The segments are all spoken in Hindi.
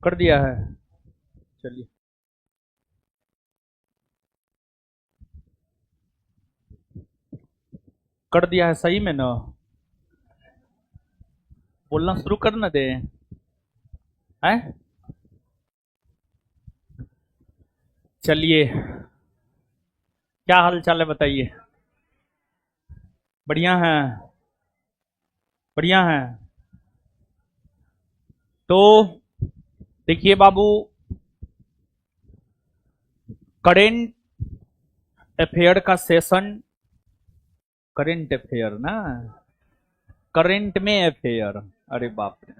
कर दिया है। चलिए, कर दिया है सही में ना। बोलना शुरू कर ना दे हैं। चलिए, क्या हाल चाल है बताइए। बढ़िया है। बढ़िया है। तो देखिए बाबू, करेंट अफेयर का सेशन, करेंट अफेयर ना, करेंट में अफेयर, अरे बाप रे।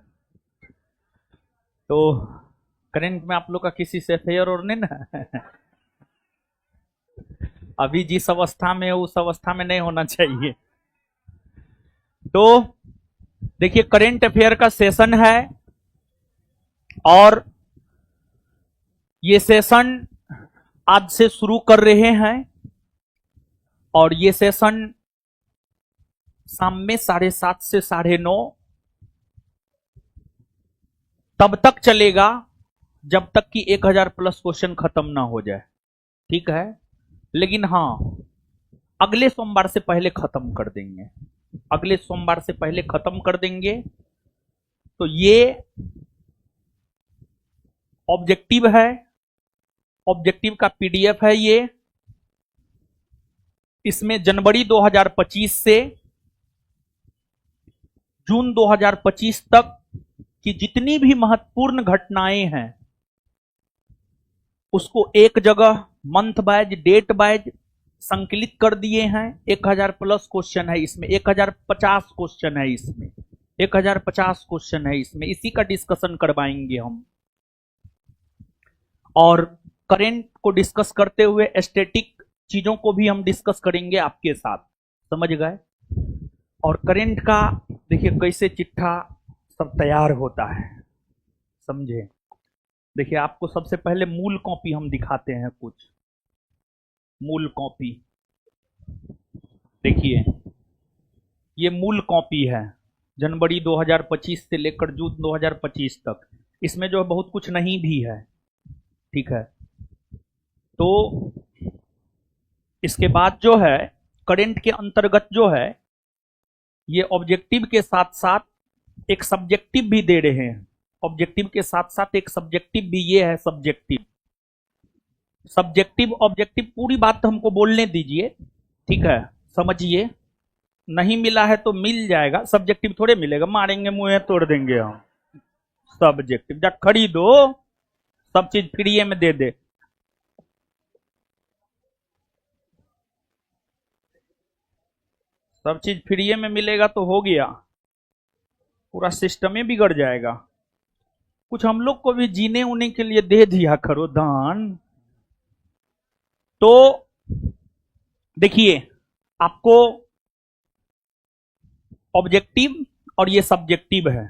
तो करंट में आप लोग का किसी से अफेयर और नहीं ना। अभी जिस अवस्था में है उस अवस्था में नहीं होना चाहिए। तो देखिए, करंट अफेयर का सेशन है और ये सेशन आज से शुरू कर रहे हैं और ये सेशन शाम में 7:30 से 9:30 तब तक चलेगा जब तक कि 1000 प्लस क्वेश्चन खत्म ना हो जाए। ठीक है, लेकिन हाँ, अगले सोमवार से पहले खत्म कर देंगे। अगले सोमवार से पहले खत्म कर देंगे। तो ये ऑब्जेक्टिव है, ऑब्जेक्टिव का पीडीएफ है ये। इसमें जनवरी 2025 से जून 2025 तक की जितनी भी महत्वपूर्ण घटनाएं हैं उसको एक जगह मंथ वाइज, डेट वाइज संकलित कर दिए हैं। 1000 प्लस क्वेश्चन है इसमें, 1050 क्वेश्चन है इसमें, 1050 क्वेश्चन है इसमें। इसी का डिस्कशन करवाएंगे हम। और करंट को डिस्कस करते हुए स्टैटिक चीजों को भी हम डिस्कस करेंगे आपके साथ, समझ गए। और करंट का देखिए कैसे चिट्ठा सब तैयार होता है, समझे। देखिए, आपको सबसे पहले मूल कॉपी हम दिखाते हैं, कुछ मूल कॉपी। देखिए, ये मूल कॉपी है जनवरी 2025 से लेकर जून 2025 तक। इसमें जो बहुत कुछ नहीं भी है, ठीक है। तो इसके बाद जो है करंट के अंतर्गत जो है ये ऑब्जेक्टिव के साथ साथ एक सब्जेक्टिव भी दे रहे हैं। ऑब्जेक्टिव के साथ साथ एक सब्जेक्टिव भी, ये है सब्जेक्टिव। सब्जेक्टिव ऑब्जेक्टिव पूरी बात तो हमको बोलने दीजिए, ठीक है, समझिए। नहीं मिला है तो मिल जाएगा, सब्जेक्टिव थोड़े मिलेगा, मारेंगे मुंह तोड़ देंगे हम। सब्जेक्टिव जा खरीदो, सब चीज फ्री में दे दे। सब चीज फ्री में मिलेगा तो हो गया, पूरा सिस्टम ही बिगड़ जाएगा। कुछ हम लोग को भी जीने उने के लिए दे दिया करो दान। तो देखिए, आपको ऑब्जेक्टिव और ये सब्जेक्टिव है।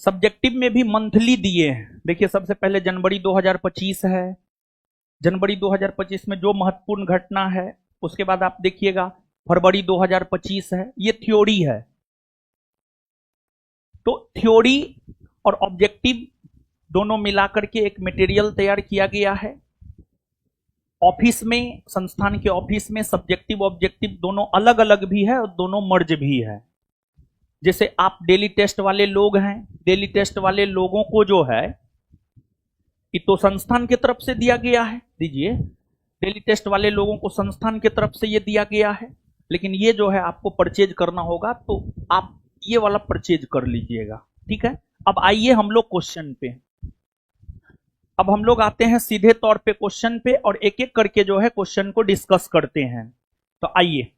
सब्जेक्टिव में भी मंथली दिए हैं। देखिए, सबसे पहले जनवरी 2025 है। जनवरी 2025 में जो महत्वपूर्ण घटना है, उसके बाद आप देखिएगा फरवरी 2025 है, ये थ्योरी है। तो थ्योरी और ऑब्जेक्टिव दोनों मिलाकर के एक मटेरियल तैयार किया गया है। ऑफिस में, संस्थान के ऑफिस में सब्जेक्टिव ऑब्जेक्टिव दोनों अलग अलग भी है और दोनों मर्ज भी है। जैसे आप डेली टेस्ट वाले लोग हैं, डेली टेस्ट वाले लोगों को जो है ये तो संस्थान की तरफ से दिया गया है, दीजिए। डेली टेस्ट वाले लोगों को संस्थान की तरफ से ये दिया गया है, लेकिन ये जो है आपको परचेज करना होगा, तो आप ये वाला परचेज कर लीजिएगा, ठीक है। अब आइए हम लोग क्वेश्चन पे। अब हम लोग आते हैं सीधे तौर पे क्वेश्चन पे और एक एक करके जो है क्वेश्चन को डिस्कस करते हैं। तो आइए,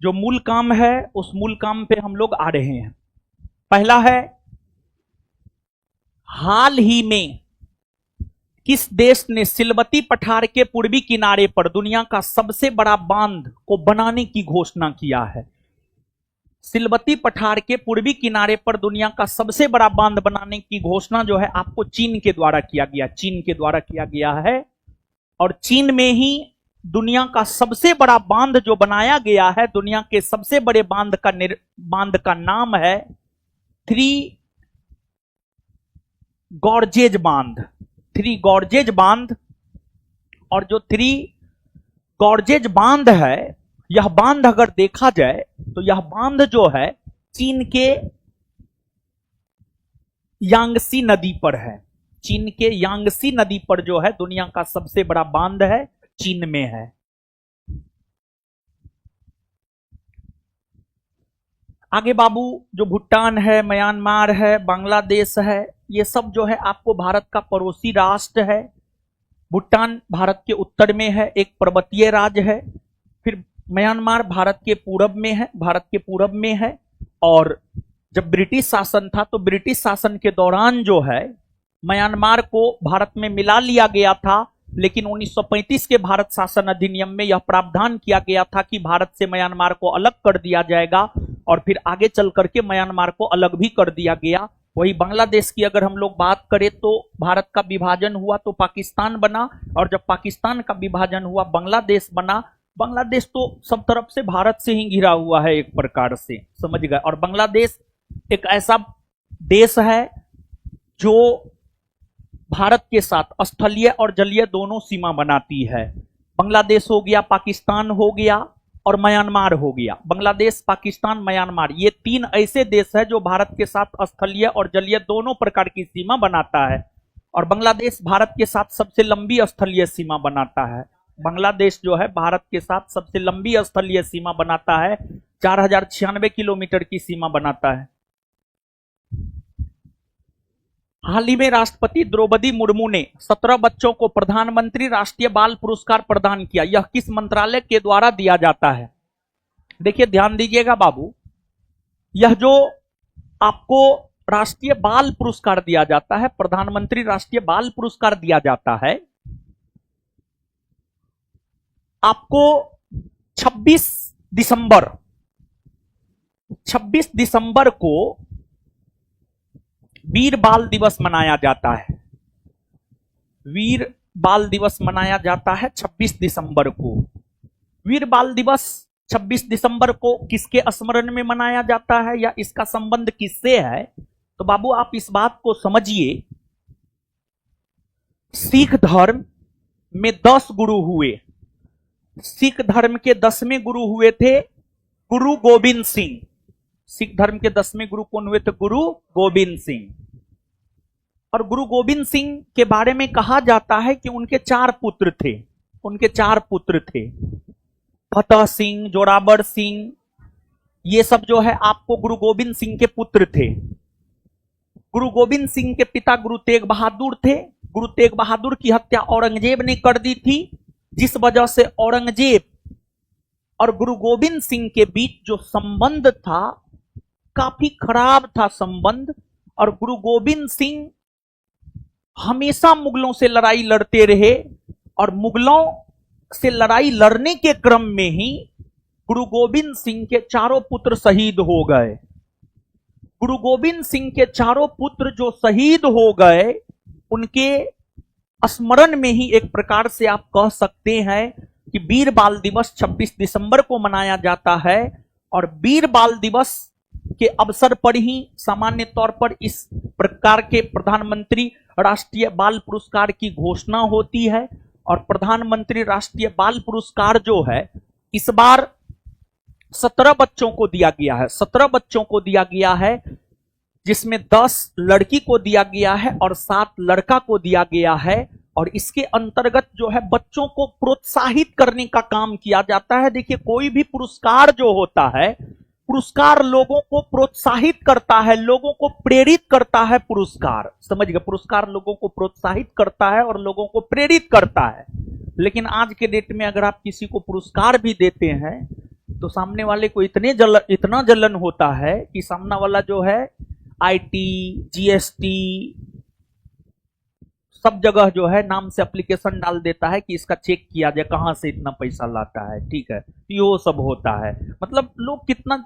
जो मूल काम है उस मूल काम पे हम लोग आ रहे हैं। पहला है, हाल ही में किस देश ने सिलवती पठार के पूर्वी किनारे पर दुनिया का सबसे बड़ा बांध को बनाने की घोषणा किया है। सिलवती पठार के पूर्वी किनारे पर दुनिया का सबसे बड़ा बांध बनाने की घोषणा जो है आपको चीन के द्वारा किया गया, चीन के द्वारा किया गया है। और चीन में ही दुनिया का सबसे बड़ा बांध जो बनाया गया है, दुनिया के सबसे बड़े बांध का नाम है थ्री गॉर्जेज बांध, थ्री गॉर्जेज बांध, और जो थ्री गॉर्जेज बांध है, यह बांध अगर देखा जाए तो यह बांध जो है चीन के यांगसी नदी पर है। चीन के यांगसी नदी पर जो है दुनिया का सबसे बड़ा बांध है, चीन में है। आगे बाबू जो भूटान है, म्यांमार है, बांग्लादेश है, ये सब जो है आपको भारत का पड़ोसी राष्ट्र है। भूटान भारत के उत्तर में है, एक पर्वतीय राज्य है। फिर म्यांमार भारत के पूरब में है, भारत के पूरब में है। और जब ब्रिटिश शासन था तो ब्रिटिश शासन के दौरान जो है म्यांमार को भारत में मिला लिया गया था, लेकिन 1935 के भारत शासन अधिनियम में यह प्रावधान किया गया था कि भारत से म्यांमार को अलग कर दिया जाएगा, और फिर आगे चल करके म्यांमार को अलग भी कर दिया गया। वही बांग्लादेश की अगर हम लोग बात करें तो भारत का विभाजन हुआ तो पाकिस्तान बना, और जब पाकिस्तान का विभाजन हुआ बांग्लादेश बना। बांग्लादेश तो सब तरफ से भारत से ही घिरा हुआ है एक प्रकार से, समझ गए। और बांग्लादेश एक ऐसा देश है जो भारत के साथ स्थलीय और जलीय दोनों सीमा बनाती है। बांग्लादेश हो गया, पाकिस्तान हो गया और म्यांमार हो गया। बांग्लादेश, पाकिस्तान, म्यांमार, ये तीन ऐसे देश है जो भारत के साथ स्थलीय और जलीय दोनों प्रकार की सीमा बनाता है। और बांग्लादेश भारत के साथ सबसे लंबी स्थलीय सीमा बनाता है। बांग्लादेश जो है भारत के साथ सबसे लंबी स्थलीय सीमा बनाता है, 4096 किलोमीटर की सीमा बनाता है। हाल ही में राष्ट्रपति द्रौपदी मुर्मू ने 17 बच्चों को प्रधानमंत्री राष्ट्रीय बाल पुरस्कार प्रदान किया। यह किस मंत्रालय के द्वारा दिया जाता है? देखिए ध्यान दीजिएगा बाबू, यह जो आपको राष्ट्रीय बाल पुरस्कार दिया जाता है, प्रधानमंत्री राष्ट्रीय बाल पुरस्कार दिया जाता है, आपको 26 दिसंबर को वीर बाल दिवस मनाया जाता है। वीर बाल दिवस मनाया जाता है 26 दिसंबर को। वीर बाल दिवस 26 दिसंबर को किसके स्मरण में मनाया जाता है या इसका संबंध किससे है? तो बाबू आप इस बात को समझिए, सिख धर्म में 10 गुरु हुए। सिख धर्म के 10वें गुरु हुए थे गुरु गोविंद सिंह। सिख धर्म के 10वें गुरु कौन हुए थे? गुरु गोविंद सिंह। और गुरु गोविंद सिंह के बारे में कहा जाता है कि उनके 4 पुत्र थे। उनके 4 पुत्र थे, फतेह सिंह, जोरावर सिंह, ये सब जो है आपको गुरु गोविंद सिंह के पुत्र थे। गुरु गोविंद सिंह के पिता गुरु तेग बहादुर थे। गुरु तेग बहादुर की हत्या औरंगजेब ने कर दी थी, जिस वजह से औरंगजेब और गुरु गोविंद सिंह के बीच जो संबंध था काफी खराब था संबंध। और गुरु गोविंद सिंह हमेशा मुगलों से लड़ाई लड़ते रहे, और मुगलों से लड़ाई लड़ने के क्रम में ही गुरु गोविंद सिंह के 4 पुत्र शहीद हो गए। गुरु गोविंद सिंह के 4 पुत्र जो शहीद हो गए, उनके स्मरण में ही एक प्रकार से आप कह सकते हैं कि वीर बाल दिवस 26 दिसंबर को मनाया जाता है। और वीर बाल दिवस के अवसर पर ही सामान्य तौर पर इस प्रकार के प्रधानमंत्री राष्ट्रीय बाल पुरस्कार की घोषणा होती है। और प्रधानमंत्री राष्ट्रीय बाल पुरस्कार जो है इस बार 17 बच्चों को दिया गया है। 17 बच्चों को दिया गया है, जिसमें 10 लड़की को दिया गया है और 7 लड़का को दिया गया है। और इसके अंतर्गत जो है बच्चों को प्रोत्साहित करने का काम किया जाता है। देखिए कोई भी पुरस्कार जो होता है, पुरस्कार लोगों को प्रोत्साहित करता है, लोगों को प्रेरित करता है। पुरस्कार समझ गए, पुरस्कार लोगों को प्रोत्साहित करता है और लोगों को प्रेरित करता है। लेकिन आज के डेट में अगर आप किसी को पुरस्कार भी देते हैं तो सामने वाले को इतना जलन होता है कि सामने वाला जो है आईटी, जीएसटी सब जगह जो है नाम से एप्लीकेशन डाल देता है कि इसका चेक किया जाए कहां से इतना पैसा लाता है। ठीक है, ये सब होता है। मतलब लोग कितना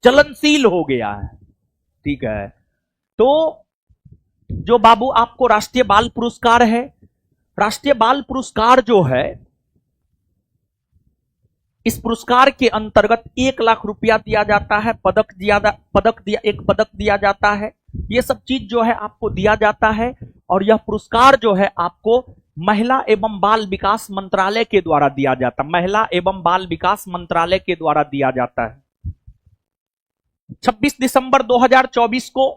चलनशील हो गया है। ठीक है, तो जो बाबू आपको राष्ट्रीय बाल पुरस्कार है, राष्ट्रीय बाल पुरस्कार जो है इस पुरस्कार के अंतर्गत 1,00,000 रुपया दिया जाता है, एक पदक दिया जाता है। ये सब चीज जो है आपको दिया जाता है और यह पुरस्कार जो है आपको महिला एवं बाल विकास मंत्रालय के द्वारा दिया जाता है। महिला एवं बाल विकास मंत्रालय के द्वारा दिया जाता है। 26 दिसंबर 2024 को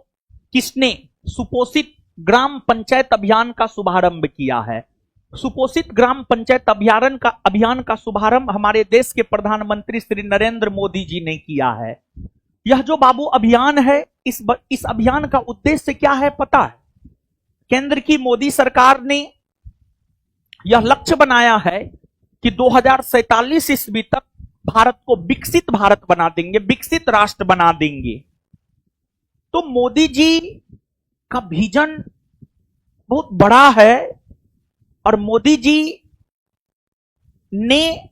किसने सुपोषित ग्राम पंचायत अभियान का शुभारंभ किया है? सुपोषित ग्राम पंचायत अभियान का शुभारंभ हमारे देश के प्रधानमंत्री श्री नरेंद्र मोदी जी ने किया है। यह जो बाबू अभियान है, इस अभियान का उद्देश्य क्या है पता है? केंद्र की मोदी सरकार ने यह लक्ष्य बनाया है कि 2047 ईस्वी तक भारत को विकसित भारत बना देंगे, विकसित राष्ट्र बना देंगे। तो मोदी जी का विजन बहुत बड़ा है और मोदी जी ने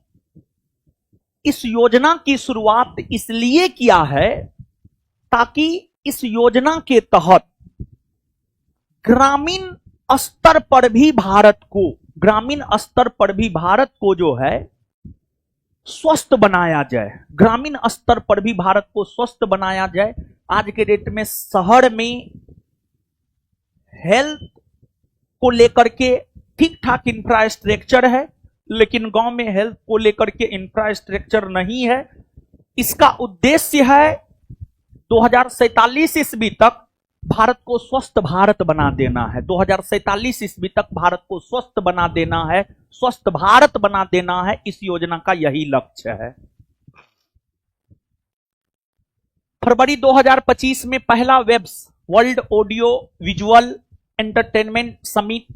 इस योजना की शुरुआत इसलिए किया है ताकि इस योजना के तहत ग्रामीण स्तर पर भी भारत को जो है स्वस्थ बनाया जाए। ग्रामीण स्तर पर भी भारत को स्वस्थ बनाया जाए। आज के डेट में शहर में हेल्थ को लेकर के ठीक ठाक इंफ्रास्ट्रक्चर है, लेकिन गांव में हेल्थ को लेकर के इंफ्रास्ट्रक्चर नहीं है। इसका उद्देश्य है 2047 ईस्वी तक भारत को स्वस्थ भारत बना देना है। 2047 ईस्वी तक भारत को स्वस्थ बना देना है, स्वस्थ भारत बना देना है। इस योजना का यही लक्ष्य है। फरवरी 2025 में पहला WAVES world audio visual entertainment summit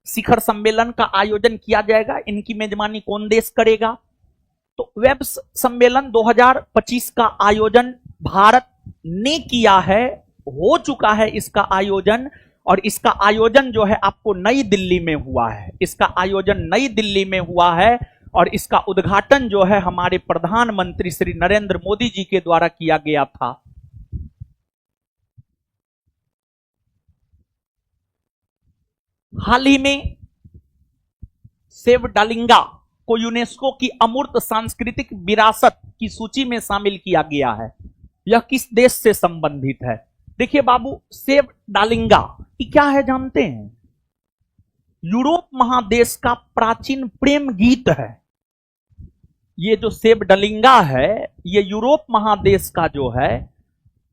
शिखर सम्मेलन का आयोजन किया जाएगा। इनकी मेजबानी कौन देश करेगा? तो वेब्स सम्मेलन 2025 का आयोजन भारत ने किया है, हो चुका है इसका आयोजन। और इसका आयोजन जो है आपको नई दिल्ली में हुआ है। इसका आयोजन नई दिल्ली में हुआ है और इसका उद्घाटन जो है हमारे प्रधानमंत्री श्री नरेंद्र मोदी जी के द्वारा किया गया था। हाल ही में सेव डालिंगा को यूनेस्को की अमूर्त सांस्कृतिक विरासत की सूची में शामिल किया गया है। यह किस देश से संबंधित है? देखिए बाबू, सेव डालिंगा ये क्या है जानते हैं? यूरोप महादेश का प्राचीन प्रेम गीत है। ये जो सेव डालिंगा है ये यूरोप महादेश का जो है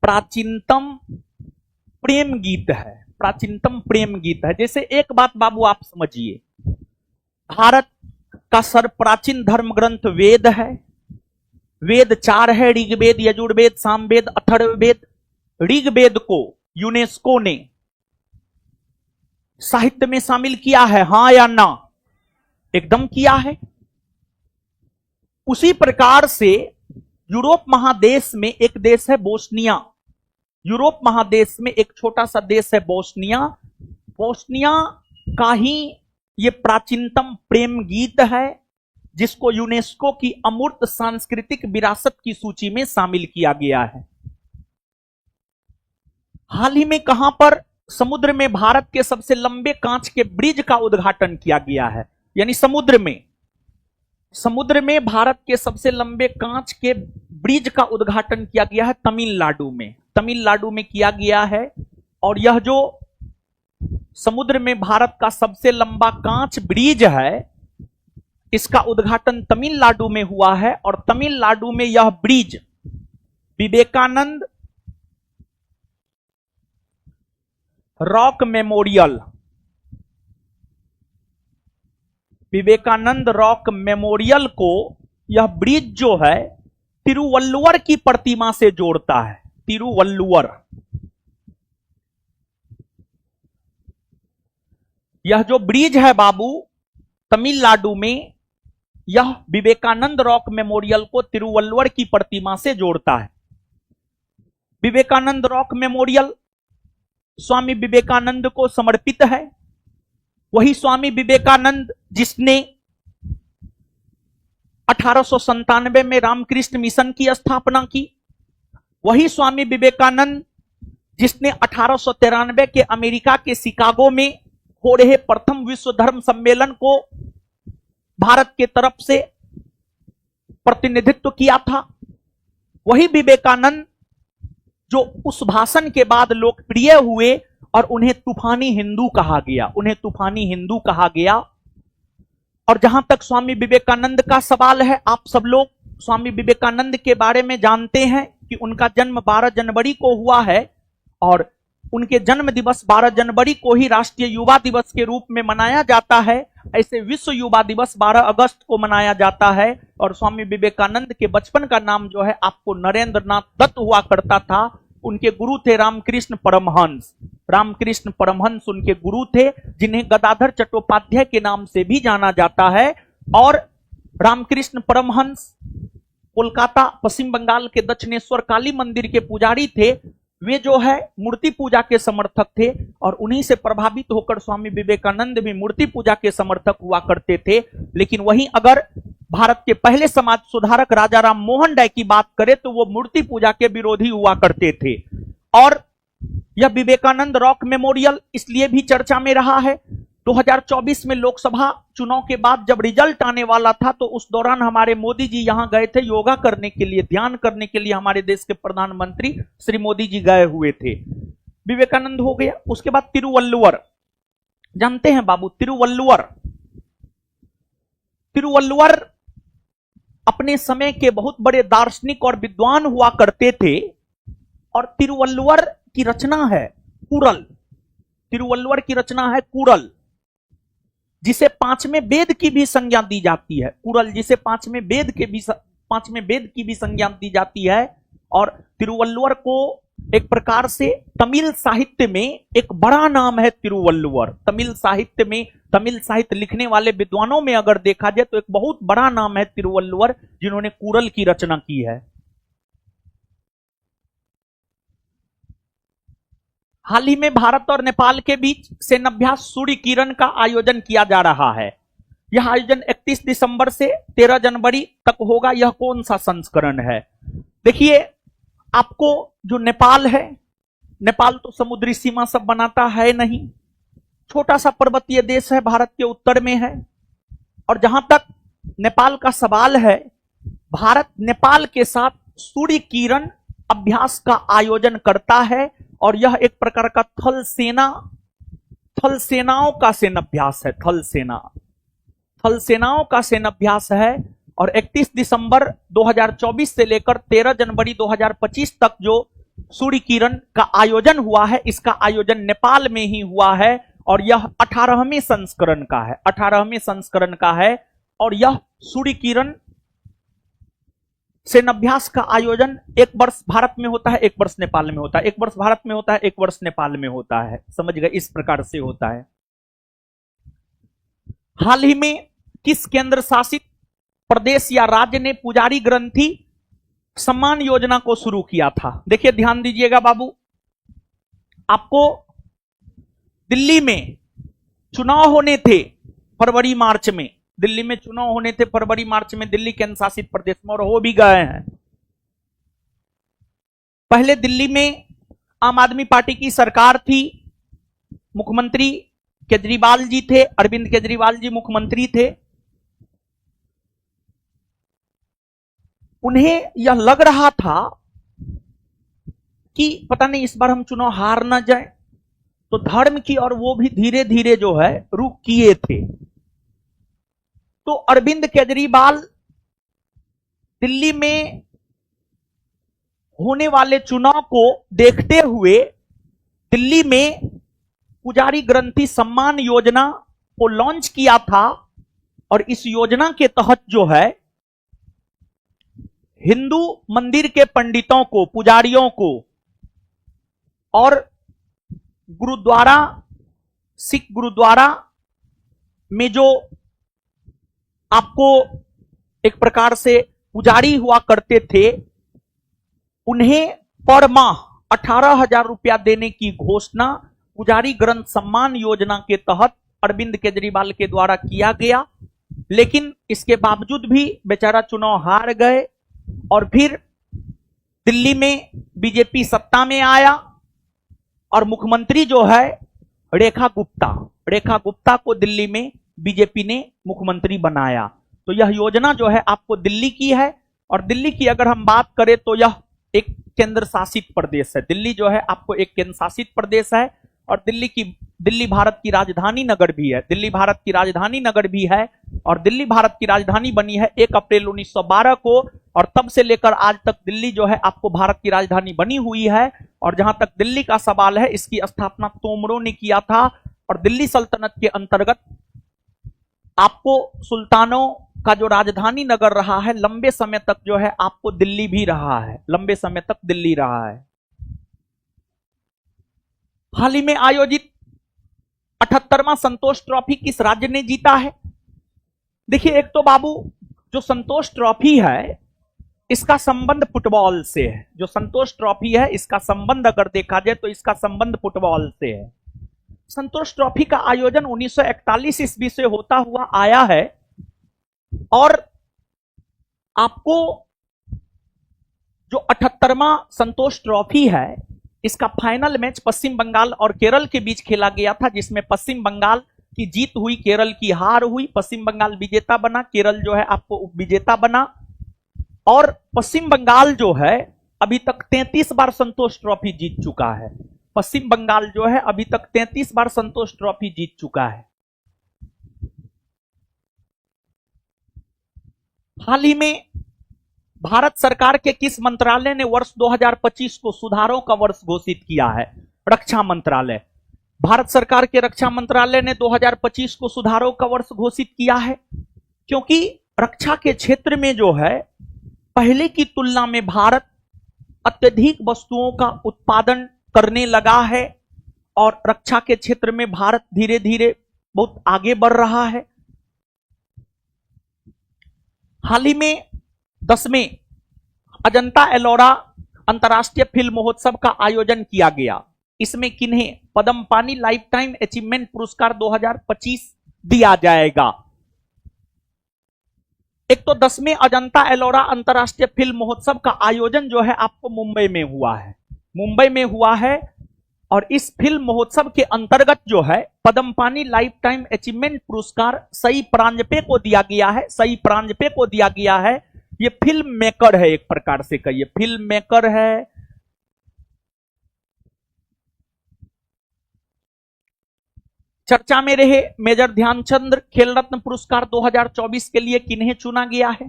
प्राचीनतम प्रेम गीत है। प्राचीनतम प्रेम गीत है। जैसे एक बात बाबू आप समझिए, भारत का सर्वप्राचीन धर्म ग्रंथ वेद है। वेद 4 है, ऋग्वेद, यजुर्वेद, सामवेद, अथर्ववेद। ऋग्वेद को यूनेस्को ने साहित्य में शामिल किया है, हां या ना? एकदम किया है। उसी प्रकार से यूरोप महादेश में एक देश है बोस्निया। यूरोप महादेश में एक छोटा सा देश है बोस्निया। बोस्निया का ही ये प्राचीनतम प्रेम गीत है जिसको यूनेस्को की अमूर्त सांस्कृतिक विरासत की सूची में शामिल किया गया है। हाल ही में कहां पर समुद्र में भारत के सबसे लंबे कांच के ब्रिज का उद्घाटन किया गया है? यानी समुद्र में भारत के सबसे लंबे कांच के ब्रिज का उद्घाटन किया गया है तमिलनाडु में किया गया है। और यह जो समुद्र में भारत का सबसे लंबा कांच ब्रिज है इसका उद्घाटन तमिलनाडु में हुआ है। और तमिलनाडु में यह ब्रिज विवेकानंद रॉक मेमोरियल को यह ब्रिज जो है तिरुवल्लुवर की प्रतिमा से जोड़ता है। तिरुवल्लुवर, यह जो ब्रिज है बाबू तमिलनाडु में, यह विवेकानंद रॉक मेमोरियल को तिरुवल्लुवर की प्रतिमा से जोड़ता है। विवेकानंद रॉक मेमोरियल स्वामी विवेकानंद को समर्पित है। वही स्वामी विवेकानंद जिसने 1897 में रामकृष्ण मिशन की स्थापना की। वही स्वामी विवेकानंद जिसने 1893 के अमेरिका के शिकागो में हो रहे प्रथम विश्व धर्म सम्मेलन को भारत के तरफ से प्रतिनिधित्व किया था। वही विवेकानंद जो उस भाषण के बाद लोकप्रिय हुए और उन्हें तूफानी हिंदू कहा गया, उन्हें तूफानी हिंदू कहा गया। और जहां तक स्वामी विवेकानंद का सवाल है, आप सब लोग स्वामी विवेकानंद के बारे में जानते हैं कि उनका जन्म 12 जनवरी को हुआ है और उनके जन्म दिवस 12 जनवरी को ही राष्ट्रीय युवा दिवस के रूप में मनाया जाता है। ऐसे विश्व युवा दिवस 12 अगस्त को मनाया जाता है। और स्वामी विवेकानंद के बचपन का नाम जो है आपको नरेंद्र नाथ दत्त हुआ करता था। उनके गुरु थे रामकृष्ण परमहंस। रामकृष्ण परमहंस उनके गुरु थे, जिन्हें गदाधर चट्टोपाध्याय के नाम से भी जाना जाता है। और रामकृष्ण परमहंस कोलकाता पश्चिम बंगाल के दक्षिणेश्वर काली मंदिर के पुजारी थे। वे जो है मूर्ति पूजा के समर्थक थे और उन्हीं से प्रभावित होकर स्वामी विवेकानंद भी मूर्ति पूजा के समर्थक हुआ करते थे। लेकिन वहीं अगर भारत के पहले समाज सुधारक राजा राम मोहन राय की बात करें तो वो मूर्ति पूजा के विरोधी हुआ करते थे। और यह विवेकानंद रॉक मेमोरियल इसलिए भी चर्चा में रहा है। 2024 में लोकसभा चुनाव के बाद जब रिजल्ट आने वाला था तो उस दौरान हमारे मोदी जी यहां गए थे योगा करने के लिए, ध्यान करने के लिए। हमारे देश के प्रधानमंत्री श्री मोदी जी गए हुए थे। विवेकानंद हो गया। उसके बाद तिरुवल्लुवर, जानते हैं बाबू तिरुवल्लुवर? तिरुवल्लुवर अपने समय के बहुत बड़े दार्शनिक और विद्वान हुआ करते थे। और तिरुवल्लुवर की रचना है कुरल। तिरुवल्लुवर की रचना है कुरल, जिसे पांचवें वेद की भी संज्ञा दी जाती है। कुरल जिसे पांचवें वेद की भी संज्ञा दी जाती है। और तिरुवल्लुवर को एक प्रकार से तमिल साहित्य में एक बड़ा नाम है तिरुवल्लुवर। तमिल साहित्य में, तमिल साहित्य लिखने वाले विद्वानों में अगर देखा जाए तो एक बहुत बड़ा नाम है तिरुवल्लुवर, जिन्होंने कुरल की रचना की है। हाल ही में भारत और नेपाल के बीच सेनाभ्यास सूर्य किरण का आयोजन किया जा रहा है। यह आयोजन 31 दिसंबर से 13 जनवरी तक होगा। यह कौन सा संस्करण है? देखिए, आपको जो नेपाल है, नेपाल तो समुद्री सीमा सब बनाता है नहीं, छोटा सा पर्वतीय देश है, भारत के उत्तर में है। और जहां तक नेपाल का सवाल है, भारत नेपाल के साथ सूर्य किरण अभ्यास का आयोजन करता है। और यह एक प्रकार का थल सेनाओं का सेनाभ्यास है। थल सेनाओं का सेनाभ्यास है। और 31 दिसंबर 2024 से लेकर 13 जनवरी 2025 तक जो सूर्य किरण का आयोजन हुआ है, इसका आयोजन नेपाल में ही हुआ है। और यह 18वें संस्करण का है। 18वें संस्करण का है। और यह सूर्य किरण सेनाभ्यास का आयोजन एक वर्ष भारत में होता है, एक वर्ष नेपाल में होता है, एक वर्ष भारत में होता है, एक वर्ष नेपाल में होता है। समझ गए? इस प्रकार से होता है। हाल ही में किस केंद्र शासित प्रदेश या राज्य ने पुजारी ग्रंथी सम्मान योजना को शुरू किया था? देखिए, ध्यान दीजिएगा बाबू, आपको दिल्ली में चुनाव होने थे फरवरी मार्च में। दिल्ली में चुनाव होने थे फरवरी मार्च में, दिल्ली केंद्र शासित प्रदेश में, और हो भी गए हैं। पहले दिल्ली में आम आदमी पार्टी की सरकार थी। मुख्यमंत्री केजरीवाल जी थे, अरविंद केजरीवाल जी मुख्यमंत्री थे। उन्हें यह लग रहा था कि पता नहीं इस बार हम चुनाव हार ना जाए, तो धर्म की और वो भी धीरे धीरे जो है रुख किए थे। तो अरविंद केजरीवाल दिल्ली में होने वाले चुनाव को देखते हुए दिल्ली में पुजारी ग्रंथी सम्मान योजना को लॉन्च किया था। और इस योजना के तहत जो है हिंदू मंदिर के पंडितों को, पुजारियों को, और गुरुद्वारा, सिख गुरुद्वारा में जो आपको एक प्रकार से पुजारी हुआ करते थे, उन्हें पर माह 18,000 रुपया देने की घोषणा पुजारी ग्रंथ सम्मान योजना के तहत अरविंद केजरीवाल के द्वारा किया गया। लेकिन इसके बावजूद भी बेचारा चुनाव हार गए। और फिर दिल्ली में बीजेपी सत्ता में आया और मुख्यमंत्री जो है रेखा गुप्ता को दिल्ली में बीजेपी ने मुख्यमंत्री बनाया। तो यह योजना जो है आपको दिल्ली की है। और दिल्ली की अगर हम बात करें तो यह एक केंद्र शासित प्रदेश है। दिल्ली जो है आपको एक केंद्र शासित प्रदेश है और दिल्ली भारत की राजधानी नगर भी है। दिल्ली भारत की राजधानी नगर भी है और दिल्ली भारत की राजधानी बनी है 1 अप्रैल 1912 को और तब से लेकर आज तक दिल्ली जो है आपको भारत की राजधानी बनी हुई है। और जहां तक दिल्ली का सवाल है, इसकी स्थापना तोमरों ने किया था और दिल्ली सल्तनत के अंतर्गत आपको सुल्तानों का जो राजधानी नगर रहा है, लंबे समय तक जो है आपको दिल्ली भी रहा है, लंबे समय तक दिल्ली रहा है। हाल ही में आयोजित 78वां संतोष ट्रॉफी किस राज्य ने जीता है? देखिए, एक तो बाबू जो संतोष ट्रॉफी है इसका संबंध फुटबॉल से है। जो संतोष ट्रॉफी है इसका संबंध अगर देखा जाए तो इसका संबंध फुटबॉल से है। संतोष ट्रॉफी का आयोजन 1941 ईस्वी से होता हुआ आया है और आपको जो 78वां संतोष ट्रॉफी है इसका फाइनल मैच पश्चिम बंगाल और केरल के बीच खेला गया था, जिसमें पश्चिम बंगाल की जीत हुई, केरल की हार हुई। पश्चिम बंगाल विजेता बना, केरल जो है आपको उपविजेता बना। और पश्चिम बंगाल जो है अभी तक 33 बार संतोष ट्रॉफी जीत चुका है। पश्चिम बंगाल जो है अभी तक 33 बार संतोष ट्रॉफी जीत चुका है। हाल ही में भारत सरकार के किस मंत्रालय ने वर्ष 2025 को सुधारों का वर्ष घोषित किया है? रक्षा मंत्रालय। भारत सरकार के रक्षा मंत्रालय ने 2025 को सुधारों का वर्ष घोषित किया है, क्योंकि रक्षा के क्षेत्र में जो है पहले की तुलना में भारत अत्यधिक वस्तुओं का उत्पादन करने लगा है और रक्षा के क्षेत्र में भारत धीरे धीरे बहुत आगे बढ़ रहा है। हाल ही में 10वें अजंता एलोरा अंतर्राष्ट्रीय फिल्म महोत्सव का आयोजन किया गया। इसमें किन्हें पद्म पानी लाइफ टाइम अचीवमेंट पुरस्कार 2025 दिया जाएगा? एक तो 10वें अजंता एलोरा अंतर्राष्ट्रीय फिल्म महोत्सव का आयोजन जो है आपको मुंबई में हुआ है, मुंबई में हुआ है। और इस फिल्म महोत्सव के अंतर्गत जो है पद्म पानी लाइफ टाइम अचीवमेंट पुरस्कार सई परांजपे को दिया गया है। सई परांजपे को दिया गया है। ये फिल्म मेकर है, एक प्रकार से कहिए फिल्म मेकर है। चर्चा में रहे मेजर ध्यानचंद खेल रत्न पुरस्कार 2024 के लिए किन्हें चुना गया है?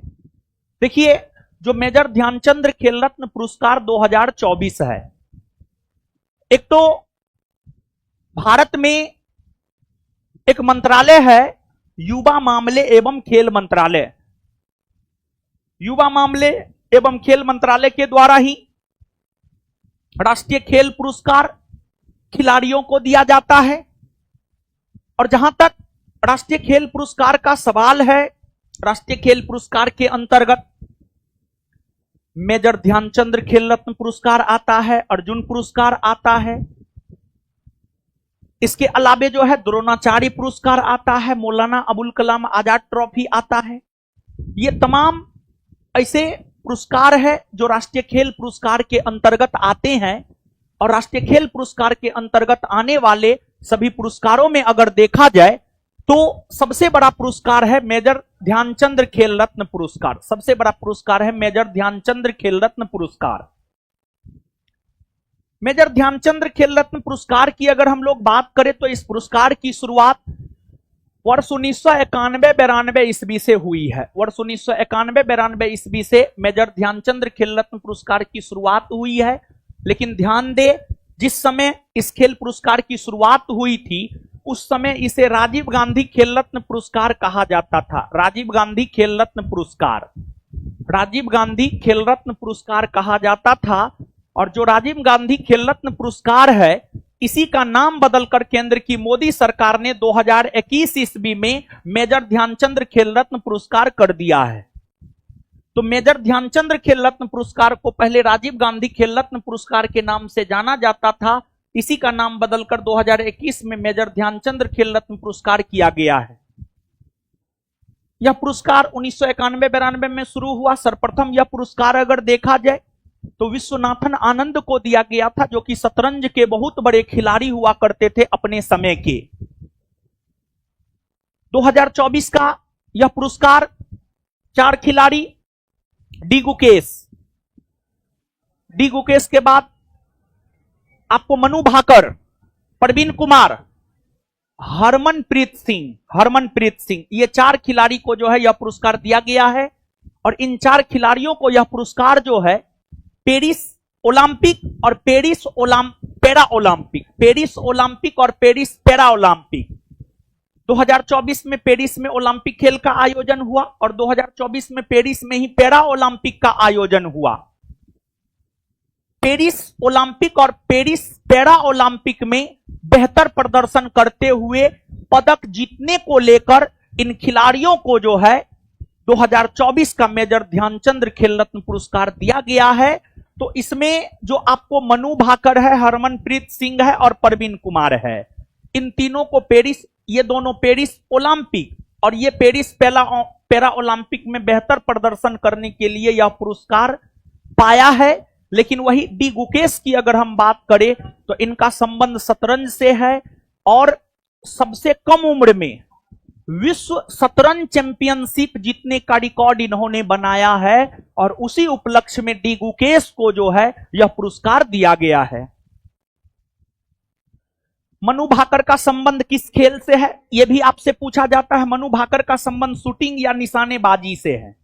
देखिए, जो मेजर ध्यानचंद खेल रत्न पुरस्कार 2024 है, एक तो भारत में एक मंत्रालय है युवा मामले एवं खेल मंत्रालय। युवा मामले एवं खेल मंत्रालय के द्वारा ही राष्ट्रीय खेल पुरस्कार खिलाड़ियों को दिया जाता है। और जहां तक राष्ट्रीय खेल पुरस्कार का सवाल है, राष्ट्रीय खेल पुरस्कार के अंतर्गत मेजर ध्यानचंद खेल रत्न पुरस्कार आता है, अर्जुन पुरस्कार आता है। इसके अलावे जो है द्रोणाचार्य पुरस्कार आता है, मौलाना अबुल कलाम आजाद ट्रॉफी आता है। ये तमाम ऐसे पुरस्कार है जो राष्ट्रीय खेल पुरस्कार के अंतर्गत आते हैं। और राष्ट्रीय खेल पुरस्कार के अंतर्गत आने वाले सभी पुरस्कारों में अगर देखा जाए तो सबसे बड़ा पुरस्कार है मेजर ध्यानचंद खेल रत्न पुरस्कार। सबसे बड़ा पुरस्कार है मेजर ध्यानचंद खेल रत्न पुरस्कार। मेजर ध्यानचंद खेल रत्न पुरस्कार की अगर हम लोग बात करें तो इस पुरस्कार की शुरुआत वर्ष 1991-92 ईस्वी से हुई है। वर्ष 1991-92 ईस्वी से मेजर ध्यानचंद खेल रत्न पुरस्कार की शुरुआत हुई है। लेकिन ध्यान दे, जिस समय इस खेल पुरस्कार की शुरुआत हुई थी उस समय इसे राजीव गांधी खेल रत्न पुरस्कार कहा जाता था। राजीव गांधी खेल रत्न पुरस्कार, राजीव गांधी खेल रत्न पुरस्कार कहा जाता था। और जो राजीव गांधी खेल रत्न पुरस्कार है, इसी का नाम बदलकर केंद्र की मोदी सरकार ने 2021 ईस्वी में मेजर ध्यानचंद खेल रत्न पुरस्कार कर दिया है। तो मेजर ध्यानचंद खेल रत्न पुरस्कार को पहले राजीव गांधी खेल रत्न पुरस्कार के नाम से जाना जाता था, इसी का नाम बदलकर 2021 में मेजर ध्यानचंद खेल रत्न पुरस्कार किया गया है। यह पुरस्कार 1991-92 में शुरू हुआ। सर्वप्रथम यह पुरस्कार अगर देखा जाए तो विश्वनाथन आनंद को दिया गया था, जो कि शतरंज के बहुत बड़े खिलाड़ी हुआ करते थे अपने समय के। 2024 का यह पुरस्कार 4 खिलाड़ी डी गुकेश, डी गुकेश के बाद आपको मनु भाकर, प्रवीण कुमार, हरमनप्रीत सिंह, हरमनप्रीत सिंह, ये 4 खिलाड़ी को जो है यह पुरस्कार दिया गया है। और इन 4 खिलाड़ियों को यह पुरस्कार जो है पेरिस ओलंपिक और Paris para Olympic, Paris Olympic और पेरिस पैरा ओलंपिक 2024 में पेरिस में ओलंपिक खेल का आयोजन हुआ और 2024 में पेरिस में ही पैरा ओलंपिक का आयोजन हुआ। पेरिस ओलंपिक और पेरिस पैरा ओलंपिक में बेहतर प्रदर्शन करते हुए पदक जीतने को लेकर इन खिलाड़ियों को जो है 2024 का मेजर ध्यानचंद खेल रत्न पुरस्कार दिया गया है। तो इसमें जो आपको मनु भाकर है, हरमनप्रीत सिंह है और प्रवीण कुमार है, इन तीनों को पेरिस, ये दोनों पेरिस ओलंपिक और ये पेरिस पैरा ओलंपिक में बेहतर प्रदर्शन करने के लिए यह पुरस्कार पाया है। लेकिन वही डी गुकेश की अगर हम बात करें तो इनका संबंध शतरंज से है और सबसे कम उम्र में विश्व शतरंज चैंपियनशिप जीतने का रिकॉर्ड इन्होंने बनाया है और उसी उपलक्ष्य में डी गुकेश को जो है यह पुरस्कार दिया गया है। मनु भाकर का संबंध किस खेल से है, यह भी आपसे पूछा जाता है। मनु भाकर का संबंध शूटिंग या निशानेबाजी से है,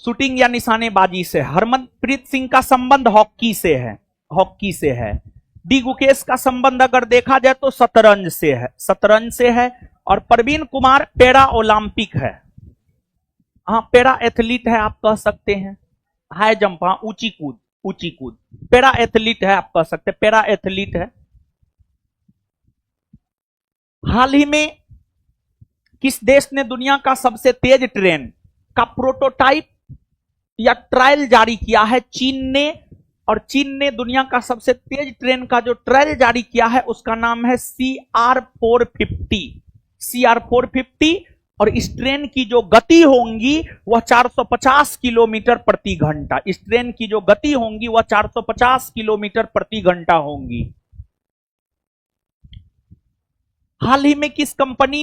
शूटिंग या निशानेबाजी से। हरमनप्रीत सिंह का संबंध हॉकी से है, हॉकी से है। डी गुकेश का संबंध अगर देखा जाए तो शतरंज से है, शतरंज से है। और प्रवीण कुमार पैरा ओलंपिक है, हाँ पैरा एथलीट है आप कह सकते हैं, हाई जंप, हाँ ऊंची कूद, ऊंची कूद, पैरा एथलीट है आप कह सकते हैं, पैरा एथलीट है। हाल ही में किस देश ने दुनिया का सबसे तेज ट्रेन का प्रोटोटाइप या ट्रायल जारी किया है? चीन ने, और चीन ने दुनिया का सबसे तेज ट्रेन का जो ट्रायल जारी किया है उसका नाम है CR450, CR450। और इस ट्रेन की जो गति होंगी वह 450 किलोमीटर प्रति घंटा, इस ट्रेन की जो गति होंगी वह 450 किलोमीटर प्रति घंटा होंगी। हाल ही में किस कंपनी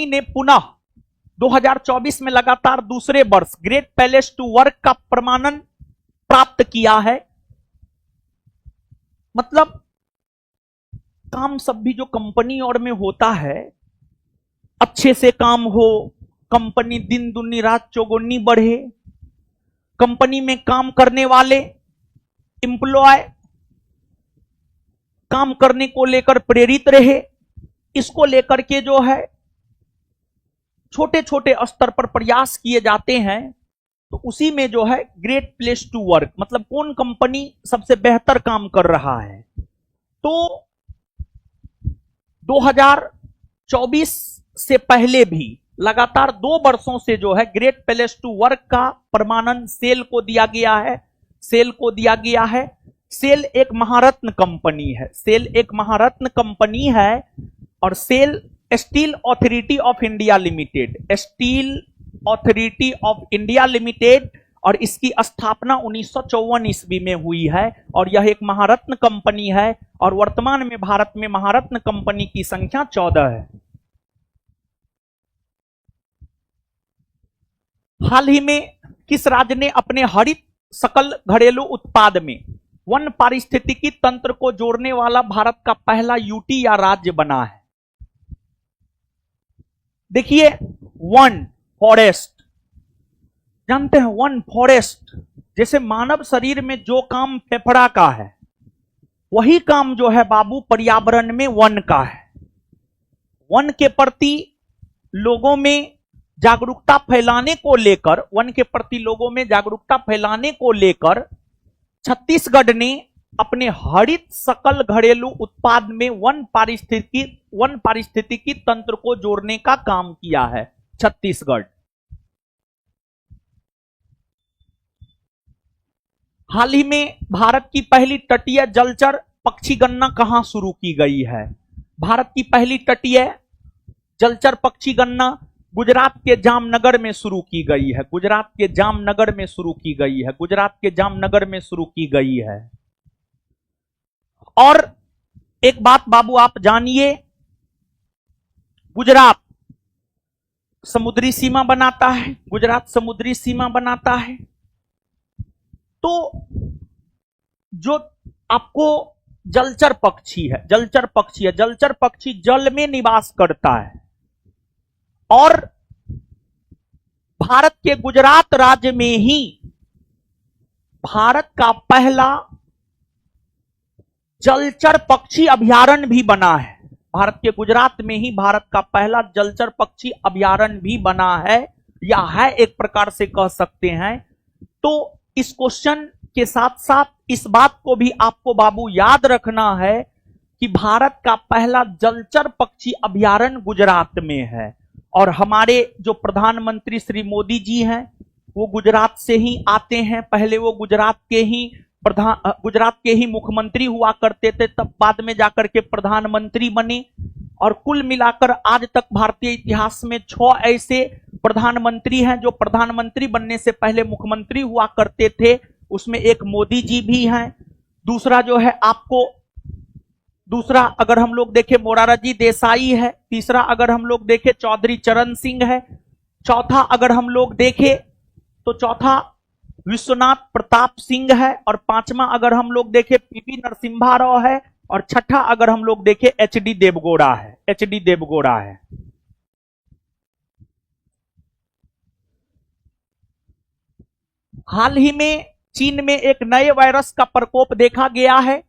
ने पुनः 2024 में लगातार दूसरे वर्ष ग्रेट प्लेस टू वर्क का प्रमाणन प्राप्त किया है? मतलब काम सब भी जो कंपनी और में होता है, अच्छे से काम हो, कंपनी दिन दुनी रात चौगुनी बढ़े, कंपनी में काम करने वाले एम्प्लॉय काम करने को लेकर प्रेरित रहे, इसको लेकर के जो है छोटे छोटे स्तर पर प्रयास किए जाते हैं। तो उसी में जो है ग्रेट प्लेस टू वर्क, मतलब कौन कंपनी सबसे बेहतर काम कर रहा है। तो 2024 से पहले भी लगातार 2 वर्षों से जो है ग्रेट प्लेस टू वर्क का प्रमाणन सेल को दिया गया है, सेल को दिया गया है। सेल एक महारत्न कंपनी है, सेल एक महारत्न कंपनी है और SAIL steel authority of India limited, steel authority of India limited, और इसकी स्थापना 1954 ईस्वी में हुई है और यह एक महारत्न कंपनी है और वर्तमान में भारत में महारत्न कंपनी की संख्या 14 है। हाल ही में किस राज्य ने अपने हरित सकल घरेलू उत्पाद में वन पारिस्थितिकी तंत्र को जोड़ने वाला भारत का पहला यूटी या राज्य बना है? देखिए, वन फॉरेस्ट, जानते हैं वन फॉरेस्ट, जैसे मानव शरीर में जो काम फेफड़ा का है वही काम जो है बाबू पर्यावरण में वन का है। वन के प्रति लोगों में जागरूकता फैलाने को लेकर, वन के प्रति लोगों में जागरूकता फैलाने को लेकर छत्तीसगढ़ ने अपने हरित सकल घरेलू उत्पाद में वन पारिस्थितिकी तंत्र को जोड़ने का काम किया है छत्तीसगढ़। हाल ही में भारत की पहली तटीय जलचर पक्षी गणना कहां शुरू की गई है? भारत की पहली तटीय जलचर पक्षी गणना गुजरात के जामनगर में शुरू की गई है, गुजरात के जामनगर में शुरू की गई है, गुजरात के जामनगर में शुरू की गई है। और एक बात बाबू आप जानिए, गुजरात समुद्री सीमा बनाता है, गुजरात समुद्री सीमा बनाता है। तो जो आपको जलचर पक्षी है, जलचर पक्षी जल में निवास करता है और भारत के गुजरात राज्य में ही भारत का पहला जलचर पक्षी अभयारण्य भी बना है। भारत के गुजरात में ही भारत का पहला जलचर पक्षी अभयारण्य भी बना है, या है एक प्रकार से कह सकते हैं। तो इस क्वेश्चन के साथ साथ इस बात को भी आपको बाबू याद रखना है कि भारत का पहला जलचर पक्षी अभयारण्य गुजरात में है। और हमारे जो प्रधानमंत्री श्री मोदी जी हैं वो गुजरात से ही आते हैं। पहले वो गुजरात के ही मुख्यमंत्री हुआ करते थे, तब बाद में जाकर के प्रधानमंत्री बने। और कुल मिलाकर आज तक भारतीय इतिहास में 6 ऐसे प्रधानमंत्री हैं जो प्रधानमंत्री बनने से पहले मुख्यमंत्री हुआ करते थे। उसमें एक मोदी जी भी हैं। दूसरा जो है आपको, दूसरा अगर हम लोग देखें मोरारजी देसाई है। तीसरा अगर हम लोग देखें चौधरी चरण सिंह है। चौथा अगर हम लोग देखें तो चौथा विश्वनाथ प्रताप सिंह है। और पांचवा अगर हम लोग देखें पीवी नरसिम्हा राव है। और छठा अगर हम लोग देखें एचडी देवगौड़ा है। हाल ही में चीन में एक नए वायरस का प्रकोप देखा गया है।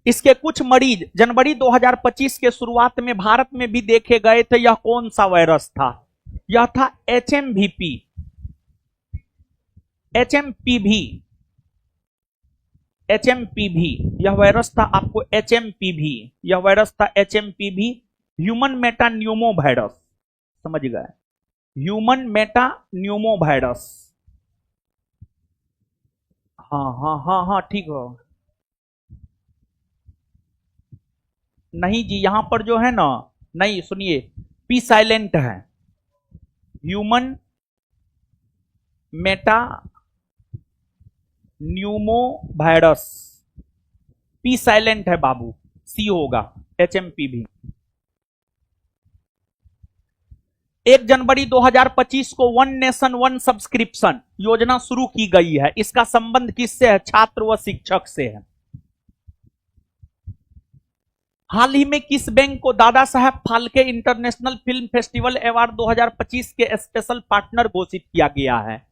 इसके कुछ मरीज जनवरी 2025 के शुरुआत में भारत में भी देखे गए थे। यह कौन सा वायरस था? यह था HMPV। यह वायरस था आपको HMPV, human Meta Numa virus. समझ गए? Human Meta Numa virus. हाँ ठीक हो। नहीं जी, यहां पर जो है ना, नहीं सुनिए, पी साइलेंट है। Human Meta Numa virus, P silent है बाबू, सी होगा, HMPV। 1 जनवरी 2025 को वन नेशन वन सब्सक्रिप्शन योजना शुरू की गई है। इसका संबंध किससे है? छात्र व शिक्षक से है। हाल ही में किस बैंक को Dada Saheb Phalke international film festival award 2025 के स्पेशल पार्टनर घोषित किया गया है?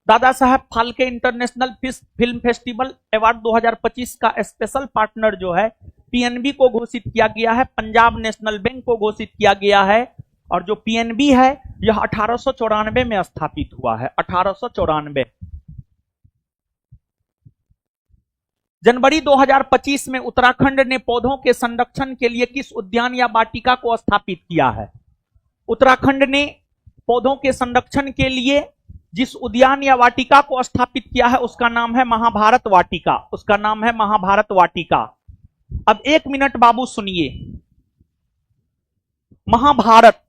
Dada Saheb Phalke international film festival award 2025 का स्पेशल पार्टनर जो है पीएनबी को घोषित किया गया है, पंजाब नेशनल बैंक को घोषित किया गया है। और जो पीएनबी है यह 1894 में स्थापित हुआ है, 1894। जनवरी 2025 में उत्तराखंड ने पौधों के संरक्षण के लिए किस उद्यान या वाटिका को स्थापित किया है? उत्तराखंड ने पौधों के संरक्षण के लिए जिस उद्यान या वाटिका को स्थापित किया है उसका नाम है महाभारत वाटिका। अब 1 मिनट बाबू सुनिए। महाभारत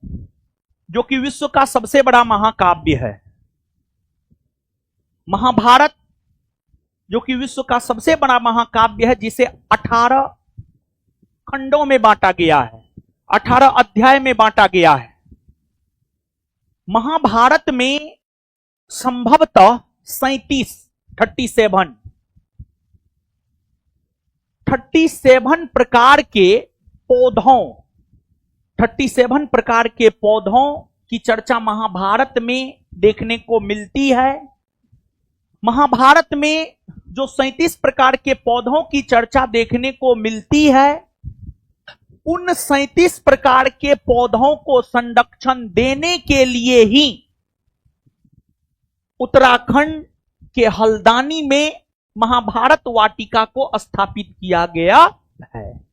जो कि विश्व का सबसे बड़ा महाकाव्य है, महाभारत जो कि विश्व का सबसे बड़ा महाकाव्य है, जिसे 18 खंडों में बांटा गया है, 18 अध्याय में बांटा गया है। महाभारत में संभवतः 37 प्रकार के पौधों की चर्चा महाभारत में देखने को मिलती है। महाभारत में जो 37 प्रकार के पौधों की चर्चा देखने को मिलती है, उन 37 प्रकार के पौधों को संरक्षण देने के लिए ही उत्तराखंड के हल्द्वानी में महाभारत वाटिका को स्थापित किया गया है।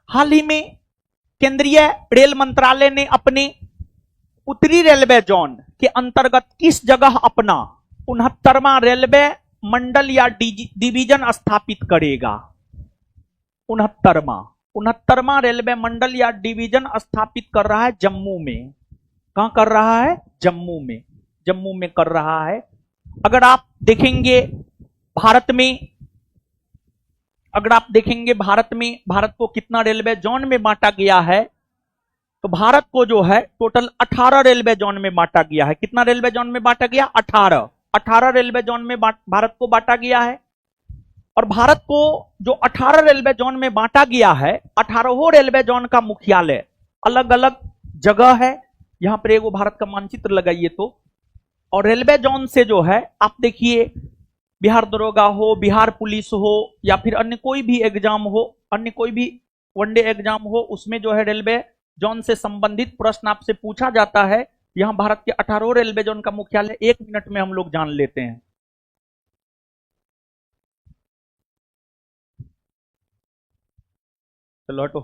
हाल ही में केंद्रीय रेल मंत्रालय ने अपने उत्तरी रेलवे जोन के अंतर्गत किस जगह अपना 69वां रेलवे मंडल या डिवीजन स्थापित करेगा? 69वां रेलवे मंडल या डिवीजन स्थापित कर रहा है जम्मू में। कहां कर रहा है? जम्मू में कर रहा है। अगर आप देखेंगे भारत में भारत को कितना रेलवे जोन में बांटा गया है, तो भारत को जो है टोटल 18 रेलवे जोन में बांटा गया है। कितना रेलवे जोन में बांटा गया? 18 रेलवे जोन में भारत को बांटा गया है। और भारत को जो 18 रेलवे जोन में बांटा गया है, 18 रेलवे जोन का मुख्यालय अलग अलग जगह है। यहां पर एगो भारत का मानचित्र लगाइए तो। और रेलवे जोन से जो है आप देखिए, बिहार दरोगा हो, बिहार पुलिस हो, या फिर अन्य कोई भी एग्जाम हो, अन्य कोई भी वनडे एग्जाम हो, उसमें जो है रेलवे जोन से संबंधित प्रश्न आपसे पूछा जाता है। यहां भारत के 18 रेलवे जोन का मुख्यालय 1 मिनट में हम लोग जान लेते हैं। चलो हटो।